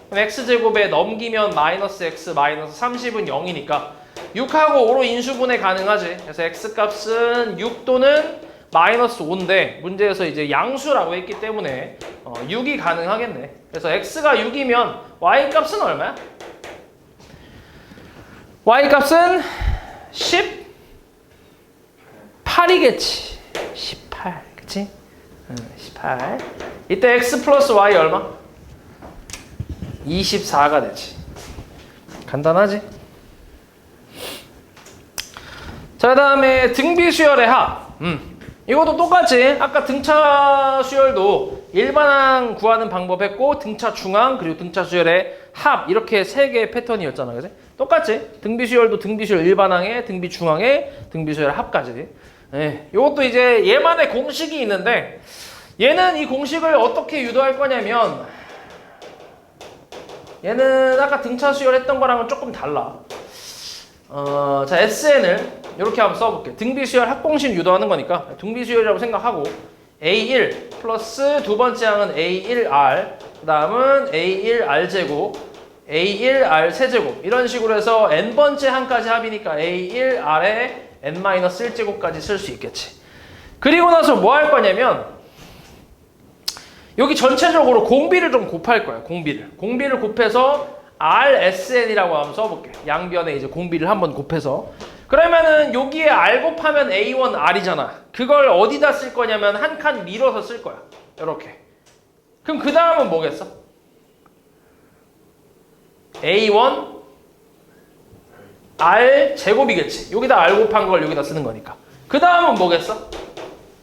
그럼 X제곱에 넘기면 마이너스 X 마이너스 30은 0이니까 6하고 5로 인수분해 가능하지. 그래서 X값은 6 또는 마이너스 5인데 문제에서 이제 양수라고 했기 때문에 6이 가능하겠네. 그래서 X가 6이면 Y값은 얼마야? Y값은 18이겠지. 18. 그치? 18. 이때 x 플러스 y 얼마? 24가 되지. 간단하지? 자, 그 다음에 등비수열의 합. 이것도 똑같이 아까 등차 수열도 일반항 구하는 방법 했고, 등차 중항 그리고 등차 수열의 합, 이렇게 세 개의 패턴이었잖아. 그지? 똑같지? 등비수열도 등비수열 일반항에, 등비중항에, 등비수열 합까지. 네, 이것도 이제 얘만의 공식이 있는데, 얘는 이 공식을 어떻게 유도할 거냐면, 얘는 아까 등차 수열했던 거랑은 조금 달라. 자, SN을 이렇게 한번 써볼게. 등비수열 합공식 유도하는 거니까 등비수열이라고 생각하고, A1 플러스 두 번째 항은 A1R, 그 다음은 A1R제곱, A1R 세제곱, 이런 식으로 해서 n번째 항까지 합이니까 A1R에 n-1제곱까지 쓸 수 있겠지. 그리고 나서 뭐 할 거냐면, 여기 전체적으로 공비를 좀 곱할 거야. 공비를 곱해서 RSN이라고 한번 써볼게. 양변에 이제 공비를 한번 곱해서. 그러면은 여기에 R 곱하면 A1R이잖아. 그걸 어디다 쓸 거냐면 한 칸 밀어서 쓸 거야. 이렇게. 그럼 그 다음은 뭐겠어? A1 R 제곱이겠지. 여기다 R 곱한 걸 여기다 쓰는 거니까. 그 다음은 뭐겠어?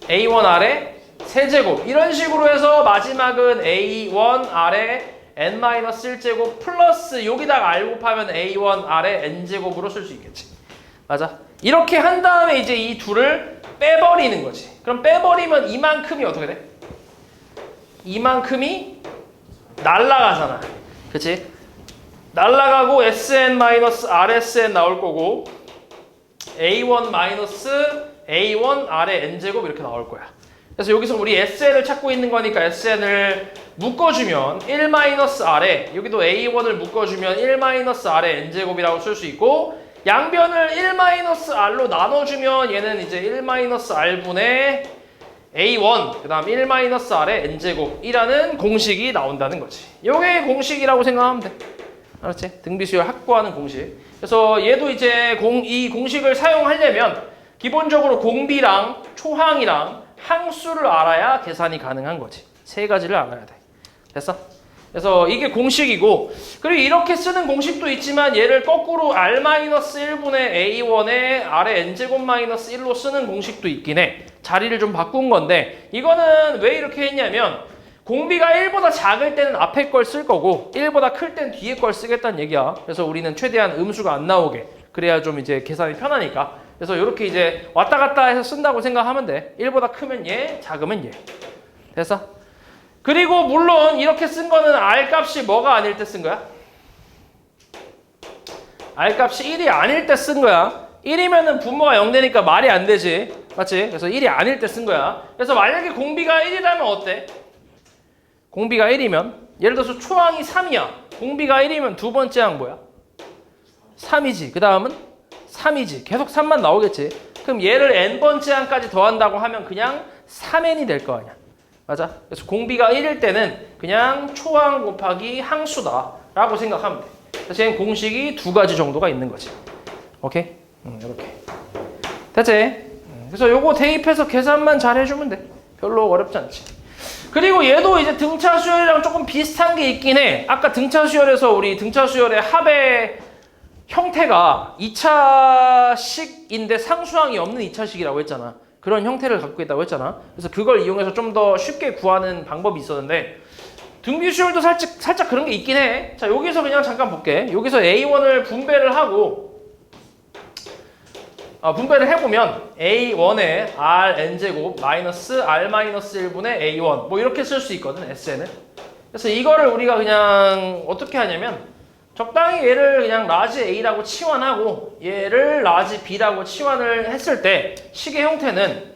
A1R의 세제곱. 이런 식으로 해서 마지막은 A1R의 n-1제곱 플러스 여기다가 R 곱하면 A1R의 n제곱으로 쓸 수 있겠지. 맞아? 이렇게 한 다음에 이제 이 둘을 빼버리는 거지. 그럼 빼버리면 이만큼이 어떻게 돼? 이만큼이 날라가잖아. 그치? 날라가고 SN-RSN 나올 거고, A1-A1R의 n제곱 이렇게 나올 거야. 그래서 여기서 우리 SN을 찾고 있는 거니까 SN을 묶어주면 1-R에, 여기도 A1을 묶어주면 1-R의 n제곱이라고 쓸 수 있고, 양변을 1-R로 나눠주면 얘는 이제 1-R분의 A1, 그 다음 1-R의 n제곱이라는 공식이 나온다는 거지. 요게 공식이라고 생각하면 돼. 알았지? 등비수열 확보하는 공식. 그래서 얘도 이제 이 공식을 사용하려면 기본적으로 공비랑 초항이랑 항수를 알아야 계산이 가능한 거지. 세 가지를 알아야 돼. 됐어? 그래서 이게 공식이고, 그리고 이렇게 쓰는 공식도 있지만 얘를 거꾸로 R-1분의 A1에 R의 n제곱-1로 쓰는 공식도 있긴 해. 자리를 좀 바꾼 건데, 이거는 왜 이렇게 했냐면 공비가 1보다 작을 때는 앞에 걸 쓸 거고 1보다 클 땐 뒤에 걸 쓰겠다는 얘기야. 그래서 우리는 최대한 음수가 안 나오게, 그래야 좀 이제 계산이 편하니까. 그래서 이렇게 이제 왔다 갔다 해서 쓴다고 생각하면 돼. 1보다 크면 얘, 작으면 얘. 됐어? 그리고 물론 이렇게 쓴 거는 R 값이 뭐가 아닐 때 쓴 거야? R 값이 1이 아닐 때 쓴 거야. 1이면은 분모가 0 되니까 말이 안 되지. 맞지? 그래서 1이 아닐 때 쓴 거야. 그래서 만약에 공비가 1이라면 어때? 공비가 1이면, 예를 들어서 초항이 3이야. 공비가 1이면 두 번째 항 뭐야? 3이지. 그 다음은 3이지. 계속 3만 나오겠지. 그럼 얘를 n번째 항까지 더한다고 하면 그냥 3n이 될 거 아니야. 맞아? 그래서 공비가 1일 때는 그냥 초항 곱하기 항수다 라고 생각하면 돼. 그래서 얘는 공식이 두 가지 정도가 있는 거지. 오케이? 이렇게. 됐지? 그래서 요거 대입해서 계산만 잘 해주면 돼. 별로 어렵지 않지. 그리고 얘도 이제 등차 수열이랑 조금 비슷한 게 있긴 해. 아까 등차 수열에서 우리 등차 수열의 합의 형태가 2차식인데 상수항이 없는 2차식이라고 했잖아. 그런 형태를 갖고 있다고 했잖아. 그래서 그걸 이용해서 좀 더 쉽게 구하는 방법이 있었는데, 등비수열도 살짝 그런 게 있긴 해. 자, 여기서 그냥 잠깐 볼게. 여기서 A1을 분배를 하고, 분배를 해보면 A1에 Rn제곱 마이너스 R-1분의 A1 뭐 이렇게 쓸 수 있거든, SN을. 그래서 이거를 우리가 그냥 어떻게 하냐면 적당히 얘를 그냥 라지 A라고 치환하고 얘를 라지 B라고 치환을 했을 때 식의 형태는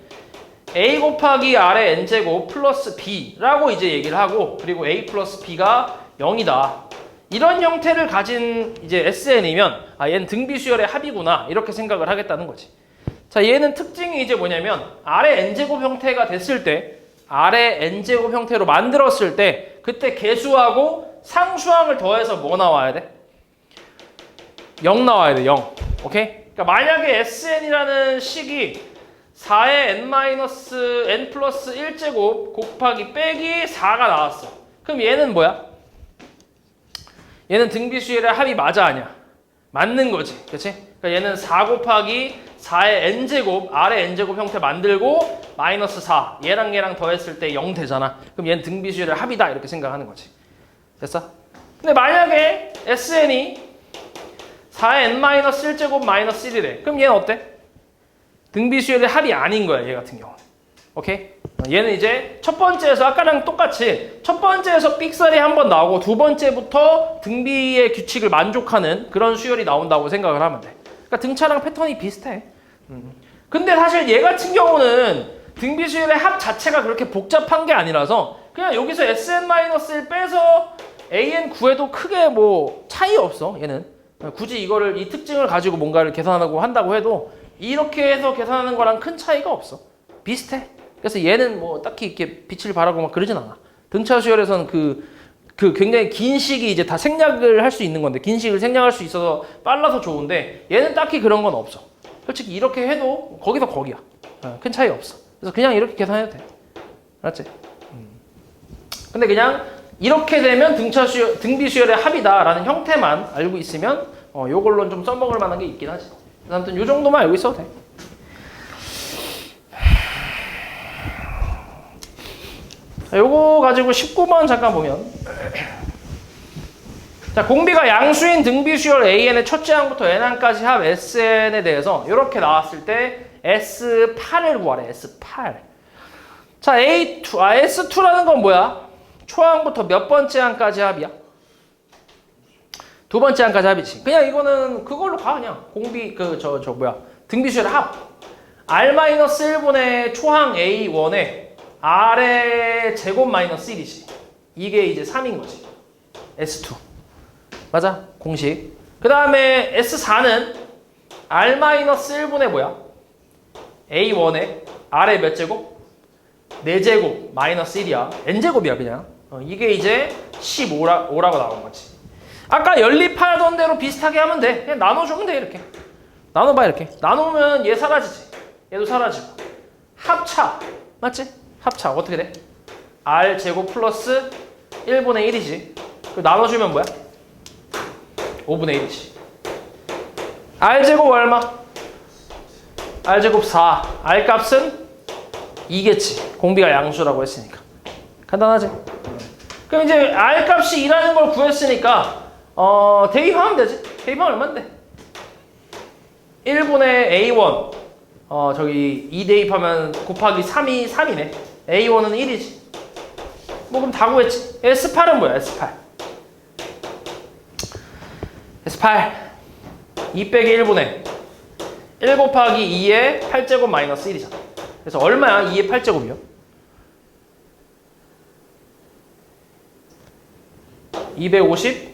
A 곱하기 R의 n제곱 플러스 B라고 이제 얘기를 하고, 그리고 A 플러스 B가 0이다. 이런 형태를 가진 이제 SN이면 얘는 등비수열의 합이구나 이렇게 생각을 하겠다는 거지. 자, 얘는 특징이 이제 뭐냐면 R의 n제곱 형태가 됐을 때, R의 n제곱 형태로 만들었을 때 그때 개수하고 상수항을 더해서 뭐 나와야 돼? 0 나와야 돼. 0. 오케이? 그러니까 만약에 SN이라는 식이 4의 n 플러스 1제곱 곱하기 빼기 4가 나왔어. 그럼 얘는 뭐야? 얘는 등비수열의 합이 맞아 아니야? 맞는 거지. 그치? 그러니까 얘는 4 곱하기 4의 n제곱, R의 n제곱 형태 만들고 마이너스 4. 얘랑 얘랑 더했을 때 0 되잖아. 그럼 얘는 등비수열의 합이다. 이렇게 생각하는 거지. 됐어? 근데 만약에 SN이 4의 n-1제곱 마이너스 1이래. 그럼 얘는 어때? 등비수열의 합이 아닌 거야. 얘 같은 경우는. 오케이? 얘는 이제 첫 번째에서 아까랑 똑같이 첫 번째에서 삑살이 한 번 나오고 두 번째부터 등비의 규칙을 만족하는 그런 수열이 나온다고 생각을 하면 돼. 그러니까 등차랑 패턴이 비슷해. 근데 사실 얘 같은 경우는 등비수열의 합 자체가 그렇게 복잡한 게 아니라서 그냥 여기서 SN-1 빼서 AN 구해도 크게 뭐 차이 없어. 얘는 굳이 이거를 이 특징을 가지고 뭔가를 계산하고 한다고 해도 이렇게 해서 계산하는 거랑 큰 차이가 없어. 비슷해. 그래서 얘는 뭐 딱히 이렇게 빛을 발하고 막 그러진 않아. 등차 수열에서는 그 굉장히 긴 식이 이제 다 생략을 할 수 있는 건데 긴 식을 생략할 수 있어서 빨라서 좋은데 얘는 딱히 그런 건 없어. 솔직히 이렇게 해도 거기서 거기야. 큰 차이 없어. 그래서 그냥 이렇게 계산해도 돼. 알았지? 근데 그냥 이렇게 되면 등비 수열의 합이다라는 형태만 알고 있으면 요걸로는 좀 써먹을 만한 게 있긴 하지. 그래서 아무튼 요 정도만 알고 있어도 돼. 요거 가지고 19번 잠깐 보면 자 공비가 양수인 등비수열 AN의 첫째 항부터 N항까지 합 SN에 대해서 이렇게 나왔을 때 S8을 구하래. S8. 자 A2, S2라는 건 뭐야? 초항부터 몇 번째 항까지 합이야? 두 번째 항까지 합이지. 그냥 이거는 그걸로 가 그냥. 공비 등비수열의 합. R-1분의 초항 A1에 R의 제곱 마이너스 1이지. 이게 이제 3인 거지. S2. 맞아? 공식. 그 다음에 S4는 R-1분의 뭐야? A1에 R의 몇 제곱? 4제곱 마이너스 1이야. N제곱이야 그냥. 이게 이제 15라고 나온 거지. 아까 연립하던 대로 비슷하게 하면 돼. 그냥 나눠주면 돼 이렇게. 나눠봐 이렇게. 나누면 얘 사라지지. 얘도 사라지고. 합차. 맞지? 합차 어떻게 돼? R제곱 플러스 1분의 1이지. 나눠주면 뭐야? 5분의 1이지. R제곱 얼마? R제곱 4. R값은 2겠지. 공비가 양수라고 했으니까. 간단하지? 그럼 이제 R값이 2라는 걸 구했으니까 대입하면 되지. 대입하면 얼마인데? 1분의 A1 저기 2 대입하면 곱하기 3이 3이네. A1은 1이지. 뭐 그럼 다 구했지. S8은 뭐야? S8 2 빼기 1분의 1 곱하기 2의 8제곱 마이너스 1이잖아. 그래서 얼마야? 2의 8제곱이요? 250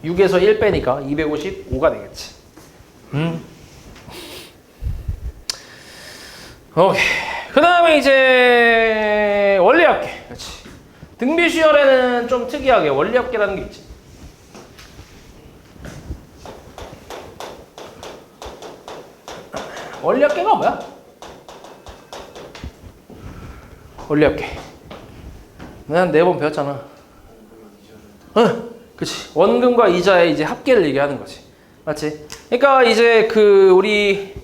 6에서 1 빼니까 255가 되겠지. 오케이. 그 다음에 이제 원리합계. 그렇지. 등비수열에는 좀 특이하게 원리합계라는 게 있지. 원리합계가 뭐야? 원리합계. 내가 4번 배웠잖아. 그치. 원금과 이자의 이제 합계를 얘기하는 거지. 맞지? 그러니까 이제 우리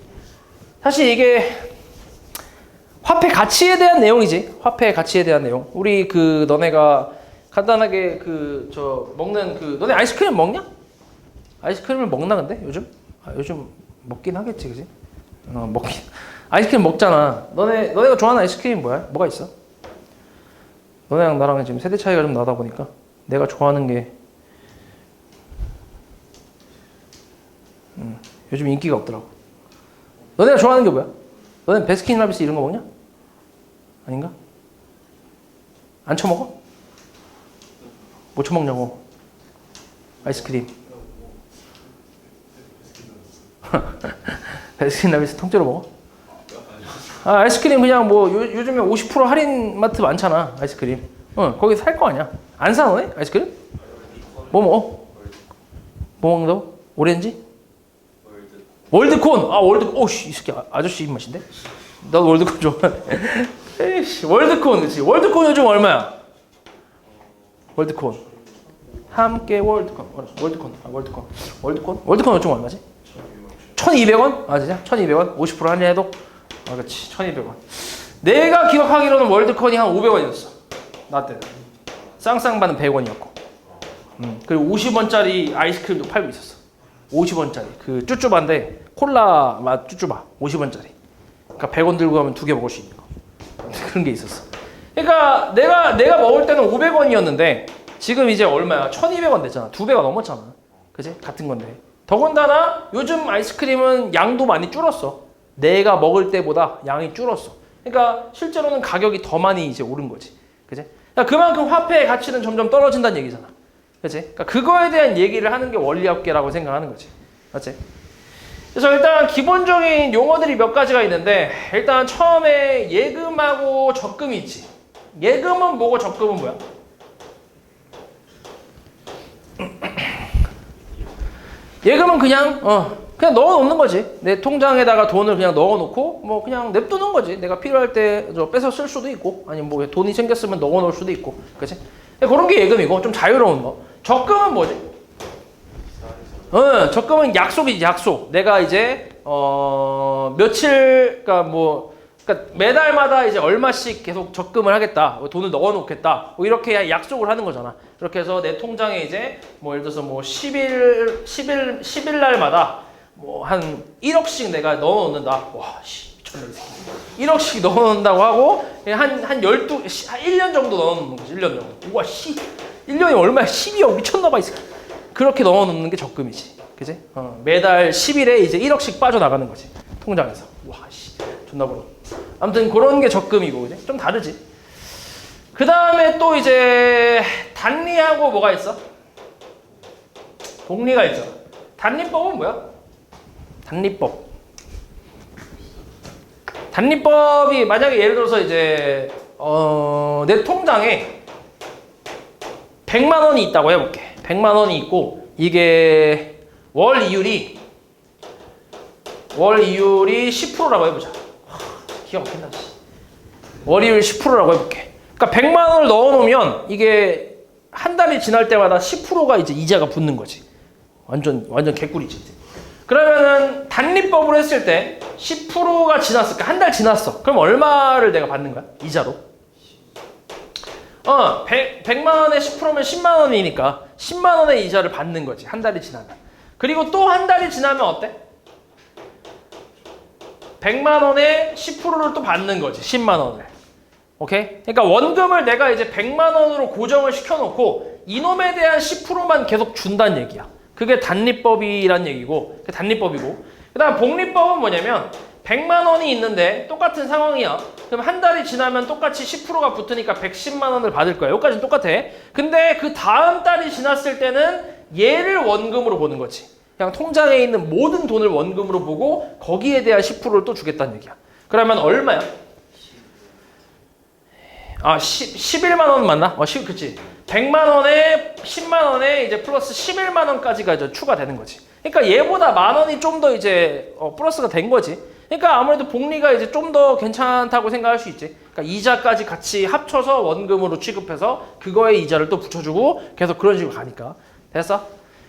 사실 이게 화폐 가치에 대한 내용이지. 화폐 가치에 대한 내용. 우리 너네가 간단하게 먹는 너네 아이스크림 먹냐? 아이스크림을 먹나 근데 요즘? 요즘 먹긴 하겠지, 그지? 먹긴. 아이스크림 먹잖아. 너네가 좋아하는 아이스크림 뭐가 있어? 너네랑 나랑 지금 세대 차이가 좀 나다 보니까 내가 좋아하는 게 요즘 인기가 없더라고. 너네가 좋아하는 게 뭐야? 너네 베스킨라빈스 이런 거 먹냐? 아닌가? 안 처먹어? 뭐 처먹냐고? 아이스크림. 베스킨라빈스 통째로 먹어? 아이스크림 그냥 뭐 요즘에 50% 할인 마트 많잖아. 아이스크림. 거기 살 거 아니야. 안 사 너네? 아이스크림? 뭐 먹어? 뭐 먹는다고? 오렌지? 월드콘. 오씨, 이 새끼 아저씨 입맛인데? 나도 월드콘 좋아해. 에이씨, 월드콘, 그치? 월드콘 요즘 얼마야? 월드콘. 함께 월드콘. 월드콘 요즘 얼마지? 1,200원? 아, 진짜? 1,200원? 50% 할인해도? 아, 그치. 1,200원. 내가 기억하기로는 월드콘이 한 500원이었어. 나 때는. 쌍쌍바는 100원이었고. 그리고 50원짜리 아이스크림도 팔고 있었어. 50원짜리. 그 쭈쭈바인데, 콜라 맛 쭈쭈바. 50원짜리. 그러니까 100원 들고 가면 2개 먹을 수 있는 거. 그런 게 있었어. 그러니까 내가 먹을 때는 500원이었는데 지금 이제 얼마야? 1,200원 됐잖아. 2배가 넘었잖아. 그지? 같은 건데. 더군다나 요즘 아이스크림은 양도 많이 줄었어. 내가 먹을 때보다 양이 줄었어. 그러니까 실제로는 가격이 더 많이 이제 오른 거지. 그지? 그러니까 그만큼 화폐의 가치는 점점 떨어진다는 얘기잖아. 그지? 그러니까 그거에 대한 얘기를 하는 게 원리합계라고 생각하는 거지. 맞지? 그래서 일단 기본적인 용어들이 몇 가지가 있는데 일단 처음에 예금하고 적금이 있지. 예금은 뭐고 적금은 뭐야? 예금은 그냥 넣어놓는 거지. 내 통장에다가 돈을 그냥 넣어놓고 뭐 그냥 냅두는 거지. 내가 필요할 때 뺏어 쓸 수도 있고 아니면 뭐 돈이 생겼으면 넣어놓을 수도 있고, 그렇지? 그런 게 예금이고 좀 자유로운 거. 적금은 뭐지? 적금은 약속이지, 약속. 내가 이제 며칠, 그러니까 매달마다 이제 얼마씩 계속 적금을 하겠다, 돈을 넣어놓겠다, 뭐 이렇게 약속을 하는 거잖아. 그렇게 해서 내 통장에 이제 뭐 예를 들어서 뭐 10일 날마다 뭐 한 1억씩 내가 넣어놓는다. 와, 씨, 미쳤네 이 새끼. 1억씩 넣어놓는다고 하고 한 1년 정도 넣어놓는 거지. 1년 정도. 우와, 씨, 1년이 얼마야? 12억 미쳤나봐 이 새끼. 그렇게 넣어놓는 게 적금이지. 그지? 매달 10일에 이제 1억씩 빠져나가는 거지. 통장에서. 와, 씨. 존나 벌어. 아무튼 그런 게 적금이고, 그지? 좀 다르지. 그 다음에 또 이제 단리하고 뭐가 있어? 복리가 있잖아. 단리법은 뭐야? 단리법. 단리법이 만약에 예를 들어서 이제, 내 통장에 100만 원이 있다고 해볼게. 100만 원이 있고 이게 월 이율이 10%라고 해보자. 기가 막힌다. 월 이율 10%라고 해볼게. 그러니까 100만 원을 넣어놓으면 이게 한 달이 지날 때마다 10%가 이제 이자가 붙는 거지. 완전 개꿀이지. 그러면은 단리법으로 했을 때 10%가 지났을 까 한 달 지났어. 그럼 얼마를 내가 받는 거야? 이자로? 100만 원에 10%면 10만 원이니까 10만 원의 이자를 받는 거지. 한 달이 지나면. 그리고 또 한 달이 지나면 어때? 100만 원에 10%를 또 받는 거지. 10만 원을. 오케이? 그러니까 원금을 내가 이제 100만 원으로 고정을 시켜놓고 이놈에 대한 10%만 계속 준다는 얘기야. 그게 단리법이란 얘기고, 그게 단리법이고. 그 다음 복리법은 뭐냐면 100만 원이 있는데 똑같은 상황이야. 그럼 한 달이 지나면 똑같이 10%가 붙으니까 110만 원을 받을 거야. 여기까지는 똑같아. 근데 그 다음 달이 지났을 때는 얘를 원금으로 보는 거지. 그냥 통장에 있는 모든 돈을 원금으로 보고 거기에 대한 10%를 또 주겠다는 얘기야. 그러면 얼마야? 11만 원 맞나? 그치. 100만 원에 10만 원에 이제 플러스 11만 원까지가 이제 추가되는 거지. 그러니까 얘보다 만 원이 좀 더 이제 플러스가 된 거지. 그러니까 아무래도 복리가 이제 좀 더 괜찮다고 생각할 수 있지. 그러니까 이자까지 같이 합쳐서 원금으로 취급해서 그거에 이자를 또 붙여주고 계속 그런 식으로 가니까. 됐어?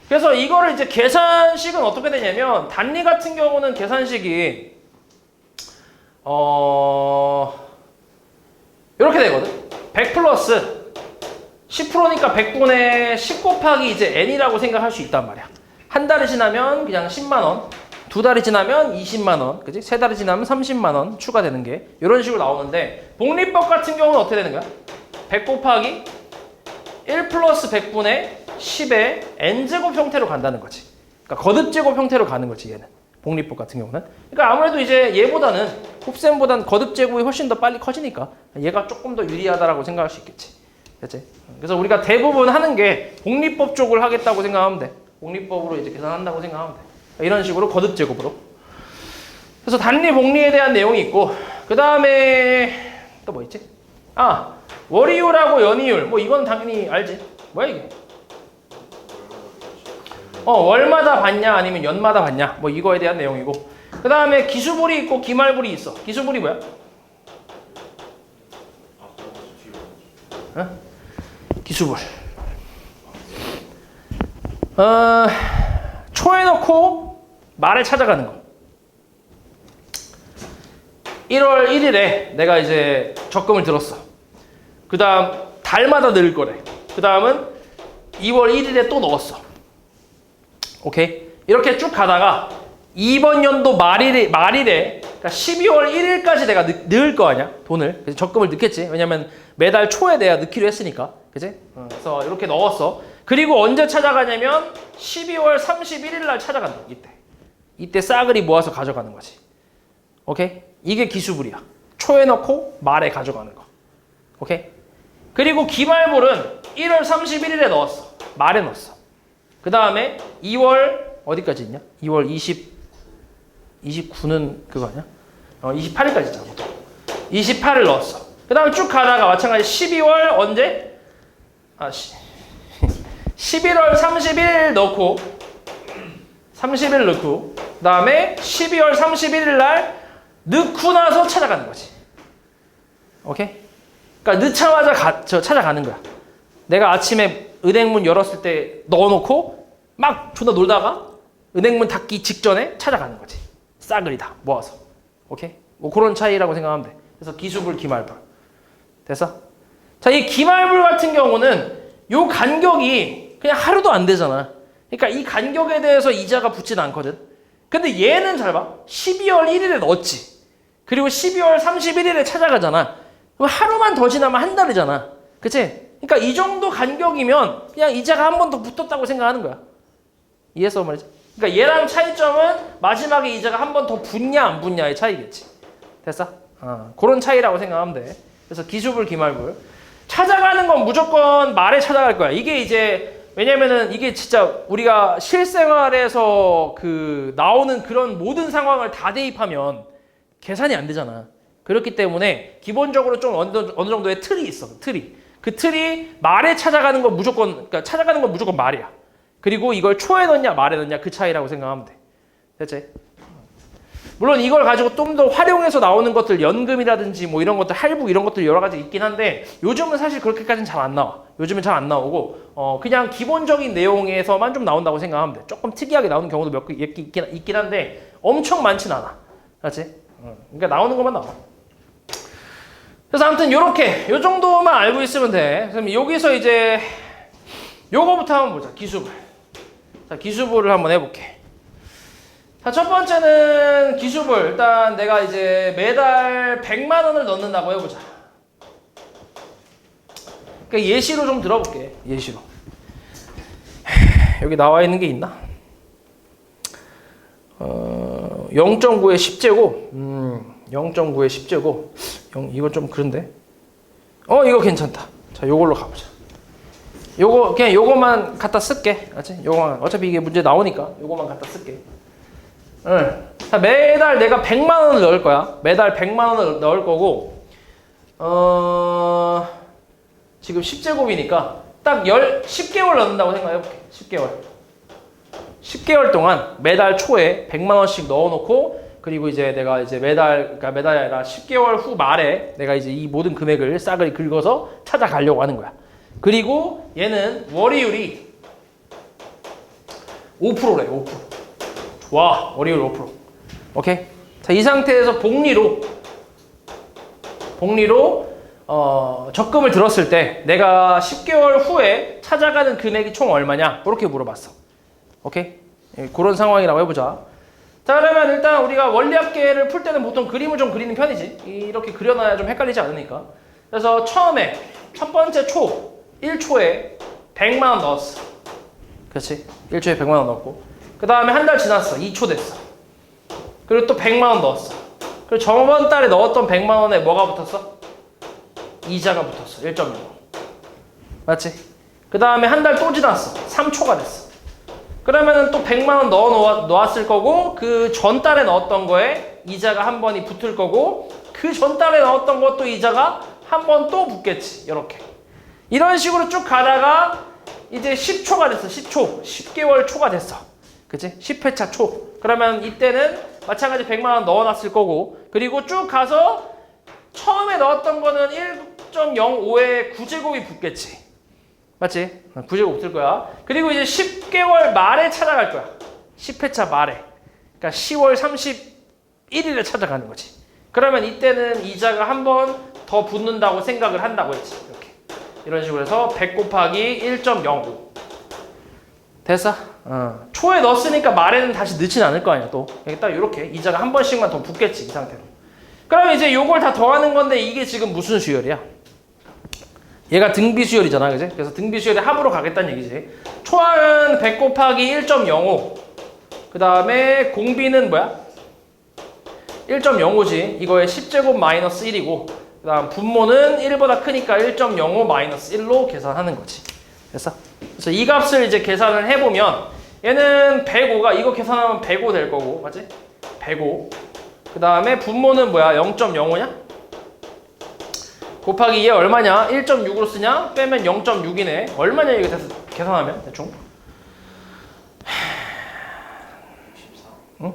그래서 이거를 이제 계산식은 어떻게 되냐면 단리 같은 경우는 계산식이 이렇게 되거든. 100 플러스 10%니까 100분의 10 곱하기 이제 n이라고 생각할 수 있단 말이야. 한 달이 지나면 그냥 10만 원, 두 달이 지나면 20만 원, 그지? 세 달이 지나면 30만 원 추가되는 게 이런 식으로 나오는데 복리법 같은 경우는 어떻게 되는 거야? 100 곱하기 1 플러스 100분의 10의 n제곱 형태로 간다는 거지. 그러니까 거듭제곱 형태로 가는 거지, 얘는. 복리법 같은 경우는. 그러니까 아무래도 이제 얘보다는 곱셈보다는 거듭제곱이 훨씬 더 빨리 커지니까 얘가 조금 더 유리하다라고 생각할 수 있겠지. 그치? 그래서 우리가 대부분 하는 게 복리법 쪽을 하겠다고 생각하면 돼. 복리법으로 이제 계산한다고 생각하면 돼. 이런 식으로 거듭제곱으로. 그래서 단리, 복리에 대한 내용이 있고, 그 다음에 또 뭐 있지? 월이율하고 연이율. 뭐 이건 당연히 알지. 뭐야 이게? 월마다 받냐 아니면 연마다 받냐 뭐 이거에 대한 내용이고, 그 다음에 기수불이 있고 기말불이 있어. 기수불이 뭐야? 기수불. 초에 넣고 말을 찾아가는 거. 1월 1일에 내가 이제 적금을 들었어. 그 다음 달마다 넣을 거래. 그 다음은 2월 1일에 또 넣었어. 오케이? 이렇게 쭉 가다가 이번 연도 말일에 그러니까 12월 1일까지 내가 넣을 거 아니야? 돈을. 그래서 적금을 넣겠지. 왜냐면 매달 초에 내가 넣기로 했으니까. 그치? 그래서 이렇게 넣었어. 그리고 언제 찾아가냐면 12월 31일 날 찾아간다. 이때 싸그리 모아서 가져가는 거지. 오케이? 이게 기수불이야. 초에 넣고 말에 가져가는 거. 오케이? 그리고 기말불은 1월 31일에 넣었어. 말에 넣었어. 그 다음에 2월 어디까지 있냐? 2월 29는 그거 아니야? 28일까지 있잖아, 보통. 28을 넣었어. 그 다음에 쭉 가다가 마찬가지 12월 언제? 11월 30일 넣고 30일 넣고 그 다음에 12월 31일 날 넣고 나서 찾아가는 거지. 오케이? 그러니까 넣자마자 찾아가는 거야. 내가 아침에 은행문 열었을 때 넣어놓고 막 존나 놀다가 은행문 닫기 직전에 찾아가는 거지. 싸그리 다 모아서. 오케이? 뭐 그런 차이라고 생각하면 돼. 그래서 기수불, 기말불. 됐어? 자, 이 기말불 같은 경우는 요 간격이 그냥 하루도 안 되잖아. 그러니까 이 간격에 대해서 이자가 붙진 않거든. 근데 얘는 잘 봐. 12월 1일에 넣었지. 그리고 12월 31일에 찾아가잖아. 그럼 하루만 더 지나면 한 달이잖아. 그치? 그러니까 이 정도 간격이면 그냥 이자가 한 번 더 붙었다고 생각하는 거야. 이해했어 말이지? 그러니까 얘랑 차이점은 마지막에 이자가 한 번 더 붙냐 안 붙냐의 차이겠지. 됐어? 그런 차이라고 생각하면 돼. 그래서 기수불, 기말불. 찾아가는 건 무조건 말에 찾아갈 거야. 이게 이제 왜냐면은 이게 진짜 우리가 실생활에서 그 나오는 그런 모든 상황을 다 대입하면 계산이 안 되잖아. 그렇기 때문에 기본적으로 좀 어느 정도의 틀이 있어. 틀이. 그 틀이 말에 찾아가는 건 무조건, 그러니까 찾아가는 건 무조건 말이야. 그리고 이걸 초에 넣냐 말에 넣냐 그 차이라고 생각하면 돼. 됐지? 물론 이걸 가지고 좀 더 활용해서 나오는 것들, 연금이라든지 뭐 이런 것들, 할부 이런 것들 여러 가지 있긴 한데 요즘은 사실 그렇게까지는 잘 안 나와. 요즘은 잘 안 나오고 그냥 기본적인 내용에서만 좀 나온다고 생각하면 돼. 조금 특이하게 나오는 경우도 몇 개 있긴 한데 엄청 많진 않아. 알았지? 그러니까 나오는 것만 나와. 그래서 아무튼 요렇게 요 정도만 알고 있으면 돼. 그럼 여기서 이제 요거부터 한번 보자. 기수불. 자, 기수불을 한번 해볼게. 자, 첫 번째는 기수불. 일단 내가 이제 매달 100만 원을 넣는다고 해보자. 그러니까 예시로 좀 들어볼게. 예시로. 여기 나와 있는 게 있나? 0.9의 10제곱. 0.9의 10제곱. 이건 좀 그런데. 이거 괜찮다. 자, 요걸로 가보자. 요거 그냥 요거만 갖다 쓸게. 알지? 요거만. 어차피 이게 문제 나오니까 요거만 갖다 쓸게. 자, 매달 내가 100만 원을 넣을 거야. 매달 100만 원을 넣을 거고 지금 10제곱이니까 딱 10개월 넣는다고 생각해볼게. 10개월 동안 매달 초에 100만 원씩 넣어놓고 그리고 이제 내가 이제 그러니까 매달이 아니라 10개월 후 말에 내가 이제 이 모든 금액을 싸그리 긁어서 찾아가려고 하는 거야. 그리고 얘는 월이율이 5%래. 5%. 와, 월이율 5%. 오케이? 자, 이 상태에서 복리로 적금을 들었을 때 내가 10개월 후에 찾아가는 금액이 총 얼마냐? 그렇게 물어봤어. 오케이? 그런 상황이라고 해보자. 자, 그러면 일단 우리가 원리합계를 풀 때는 보통 그림을 좀 그리는 편이지. 이렇게 그려놔야 좀 헷갈리지 않으니까. 그래서 처음에 첫 번째 1초에 100만 원 넣었어. 그렇지? 1초에 100만 원 넣었고 그 다음에 한 달 지났어. 2초 됐어. 그리고 또 100만 원 넣었어. 그리고 저번 달에 넣었던 100만 원에 뭐가 붙었어? 이자가 붙었어. 1.15. 맞지? 그 다음에 한 달 또 지났어. 3초가 됐어. 그러면은 또 100만 원 넣었을 거고 그 전 달에 넣었던 거에 이자가 한 번이 붙을 거고 그 전 달에 넣었던 것도 이자가 한 번 또 붙겠지. 이렇게. 이런 식으로 쭉 가다가 이제 10초가 됐어. 10초. 10개월 초가 됐어. 그치? 10회차 초. 그러면 이때는 마찬가지 100만 원 넣어놨을 거고, 그리고 쭉 가서 처음에 넣었던 거는 1.05에 9제곱이 붙겠지. 맞지? 9제곱 붙을 거야. 그리고 이제 10개월 말에 찾아갈 거야. 10회차 말에. 그러니까 10월 31일에 찾아가는 거지. 그러면 이때는 이자가 한 번 더 붙는다고 생각을 한다고 했지. 이렇게. 이런 식으로 해서 100 곱하기 1.05. 됐어? 초에 넣었으니까 말에는 다시 넣진 않을 거 아니야, 또. 여기 딱 이렇게. 이자가 한 번씩만 더 붙겠지, 이 상태로. 그러면 이제 요걸 다 더하는 건데 이게 지금 무슨 수열이야? 얘가 등비 수열이잖아, 그지? 그래서 등비 수열의 합으로 가겠다는 얘기지. 초항은 100 곱하기 1.05. 그 다음에 공비는 뭐야? 1.05지. 이거의 10제곱 마이너스 1이고, 그 다음 분모는 1보다 크니까 1.05 마이너스 1로 계산하는 거지. 됐어? 그래서 이 값을 이제 계산을 해보면 얘는 105가 이거 계산하면 105 될 거고, 맞지? 105. 그 다음에 분모는 뭐야? 0.05냐? 곱하기 얘 얼마냐? 1.6으로 쓰냐? 빼면 0.6이네. 얼마냐 이거 계산하면 대충? 응?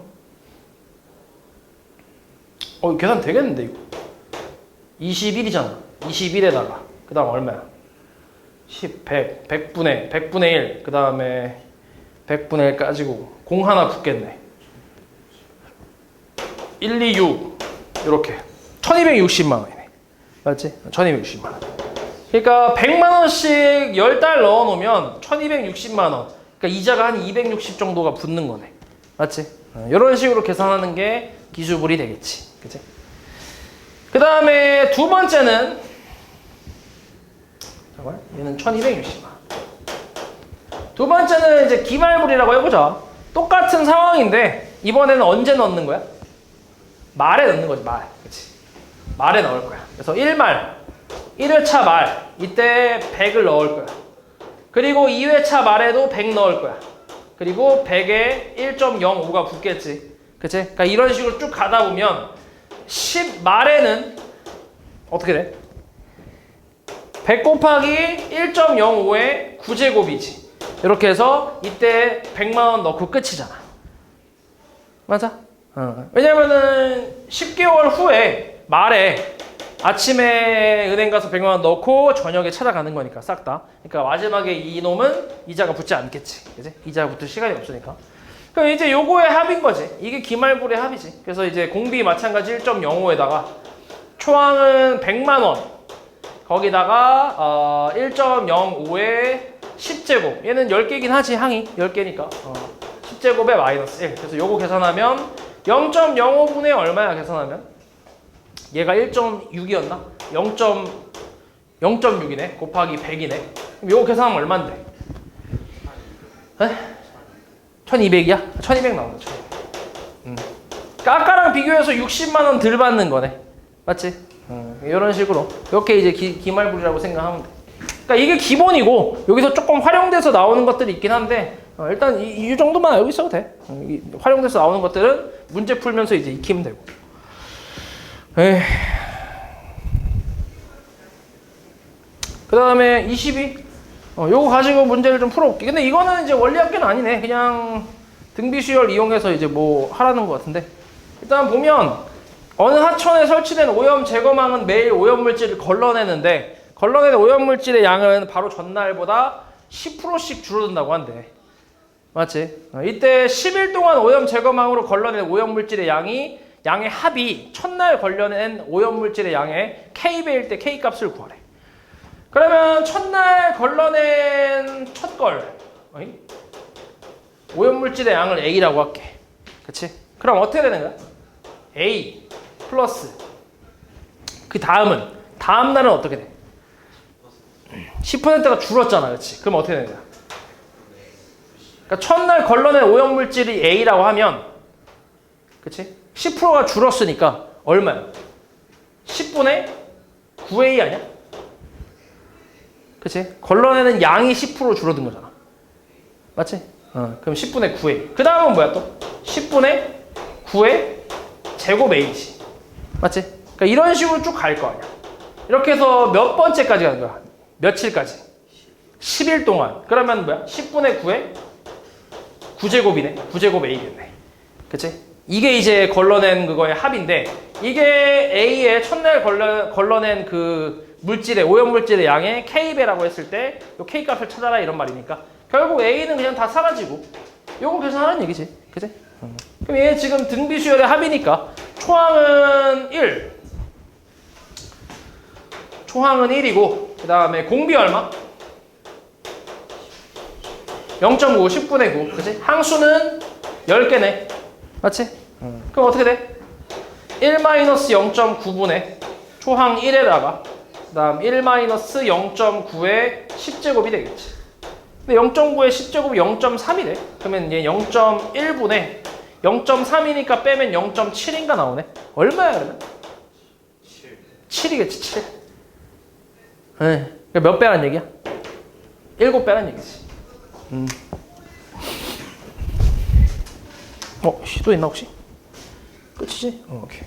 계산 되겠는데 이거. 21이잖아. 21에다가 그 다음 얼마야? 10, 100, 100분의 1. 그 다음에 100분의 1 까지고 공 하나 붙겠네. 1, 2, 6 이렇게 1260만 원이네. 맞지? 1260만 원. 그러니까 100만 원씩 10달 넣어 놓으면 1260만 원. 그러니까 이자가 한 260 정도가 붙는 거네. 맞지? 이런 식으로 계산하는 게 기수불이 되겠지. 그치? 그 다음에 두 번째는 잠깐만, 얘는 1260만 원. 두 번째는 이제 기말불이라고 해보자. 똑같은 상황인데 이번에는 언제 넣는 거야? 말에 넣는 거지, 말. 그치? 말에 넣을 거야. 그래서 1말, 1회차 말, 이때 100을 넣을 거야. 그리고 2회차 말에도 100 넣을 거야. 그리고 100에 1.05가 붙겠지. 그치? 그러니까 이런 식으로 쭉 가다 보면 10 말에는 어떻게 돼? 100 곱하기 1.05에 9제곱이지. 이렇게 해서 이때 100만 원 넣고 끝이잖아. 맞아? 왜냐면은 10개월 후에 말에 아침에 은행 가서 100만 원 넣고 저녁에 찾아가는 거니까 싹 다. 그러니까 마지막에 이놈은 이자가 붙지 않겠지. 그치? 이자가 붙을 시간이 없으니까. 그럼 이제 요거의 합인 거지. 이게 기말불의 합이지. 그래서 이제 공비 마찬가지 1.05에다가 초항은 100만 원. 거기다가 1.05에 10제곱. 얘는 10개긴 하지, 항이. 10개니까. 10제곱에 마이너스 1. 그래서 요거 계산하면 0.05분의 얼마야, 계산하면? 얘가 1.6이었나? 0.6이네. 곱하기 100이네. 그럼 요거 계산하면 얼만데? 에? 1200이야? 1200 나온다, 1200. 아까랑 비교해서 60만 원 덜 받는 거네. 맞지? 이런 식으로. 이렇게 이제 기말불이라고 생각하면 돼. 그러니까 이게 기본이고, 여기서 조금 활용돼서 나오는 것들이 있긴 한데, 일단 이 정도만 알고 있어도 돼. 활용돼서 나오는 것들은 문제 풀면서 이제 익히면 되고. 그 다음에 22. 요거 가지고 문제를 좀 풀어볼게. 근데 이거는 이제 원리학계는 아니네. 그냥 등비수열 이용해서 이제 뭐 하라는 것 같은데. 일단 보면 어느 하천에 설치된 오염 제거망은 매일 오염물질을 걸러내는데 걸러내는 오염물질의 양은 바로 전날보다 10%씩 줄어든다고 한대. 맞지? 이때 10일 동안 오염 제거망으로 걸러낸 오염물질의 양의 합이 첫날 걸러낸 오염물질의 양의 K배일 때 K값을 구하래. 그러면 첫날 걸러낸 첫걸 오염물질의 양을 A라고 할게. 그치? 그럼 어떻게 되는 거야? A 플러스 그 다음은 다음 날은 어떻게 돼? 10%가 줄었잖아. 그치? 그럼 어떻게 되는 거야? 그러니까 첫날 걸러낸 오염물질이 A라고 하면 그치? 10%가 줄었으니까 얼마야? 10분의 9A 아니야? 그치? 걸러내는 양이 10% 줄어든 거잖아. 맞지? 그럼 10분의 9A. 그 다음은 뭐야 또? 10분의 9의 제곱 A지. 맞지? 그러니까 이런 식으로 쭉 갈 거 아니야. 이렇게 해서 몇 번째까지 가는 거야? 며칠까지? 10일 동안. 그러면 뭐야? 10분의 9에 9제곱이네. 9제곱 A겠네. 그치? 이게 이제 걸러낸 그거의 합인데, 이게 A의 첫날 걸러낸 그 물질의, 오염물질의 양의 K배라고 했을 때, 요 K 값을 찾아라 이런 말이니까, 결국 A는 그냥 다 사라지고, 요거 계산하라는 얘기지. 그치? 그럼 얘 지금 등비수열의 합이니까, 초항은 1. 초항은 1이고, 그 다음에 공비 얼마? 0.5, 10분의 9. 그치? 항수는 10개네. 맞지? 그럼 어떻게 돼? 1-0.9분의 초항 1에다가 그 다음 1-0.9의 10제곱이 되겠지. 근데 0.9의 10제곱이 0.3이래. 그러면 얘 0.1분의 0.3이니까 빼면 0.7인가 나오네. 얼마야 그러면? 7이겠지 7. 몇 배라는 얘기야? 7배라는 얘기지. 또 있나 혹시? 끝이지? 오케이.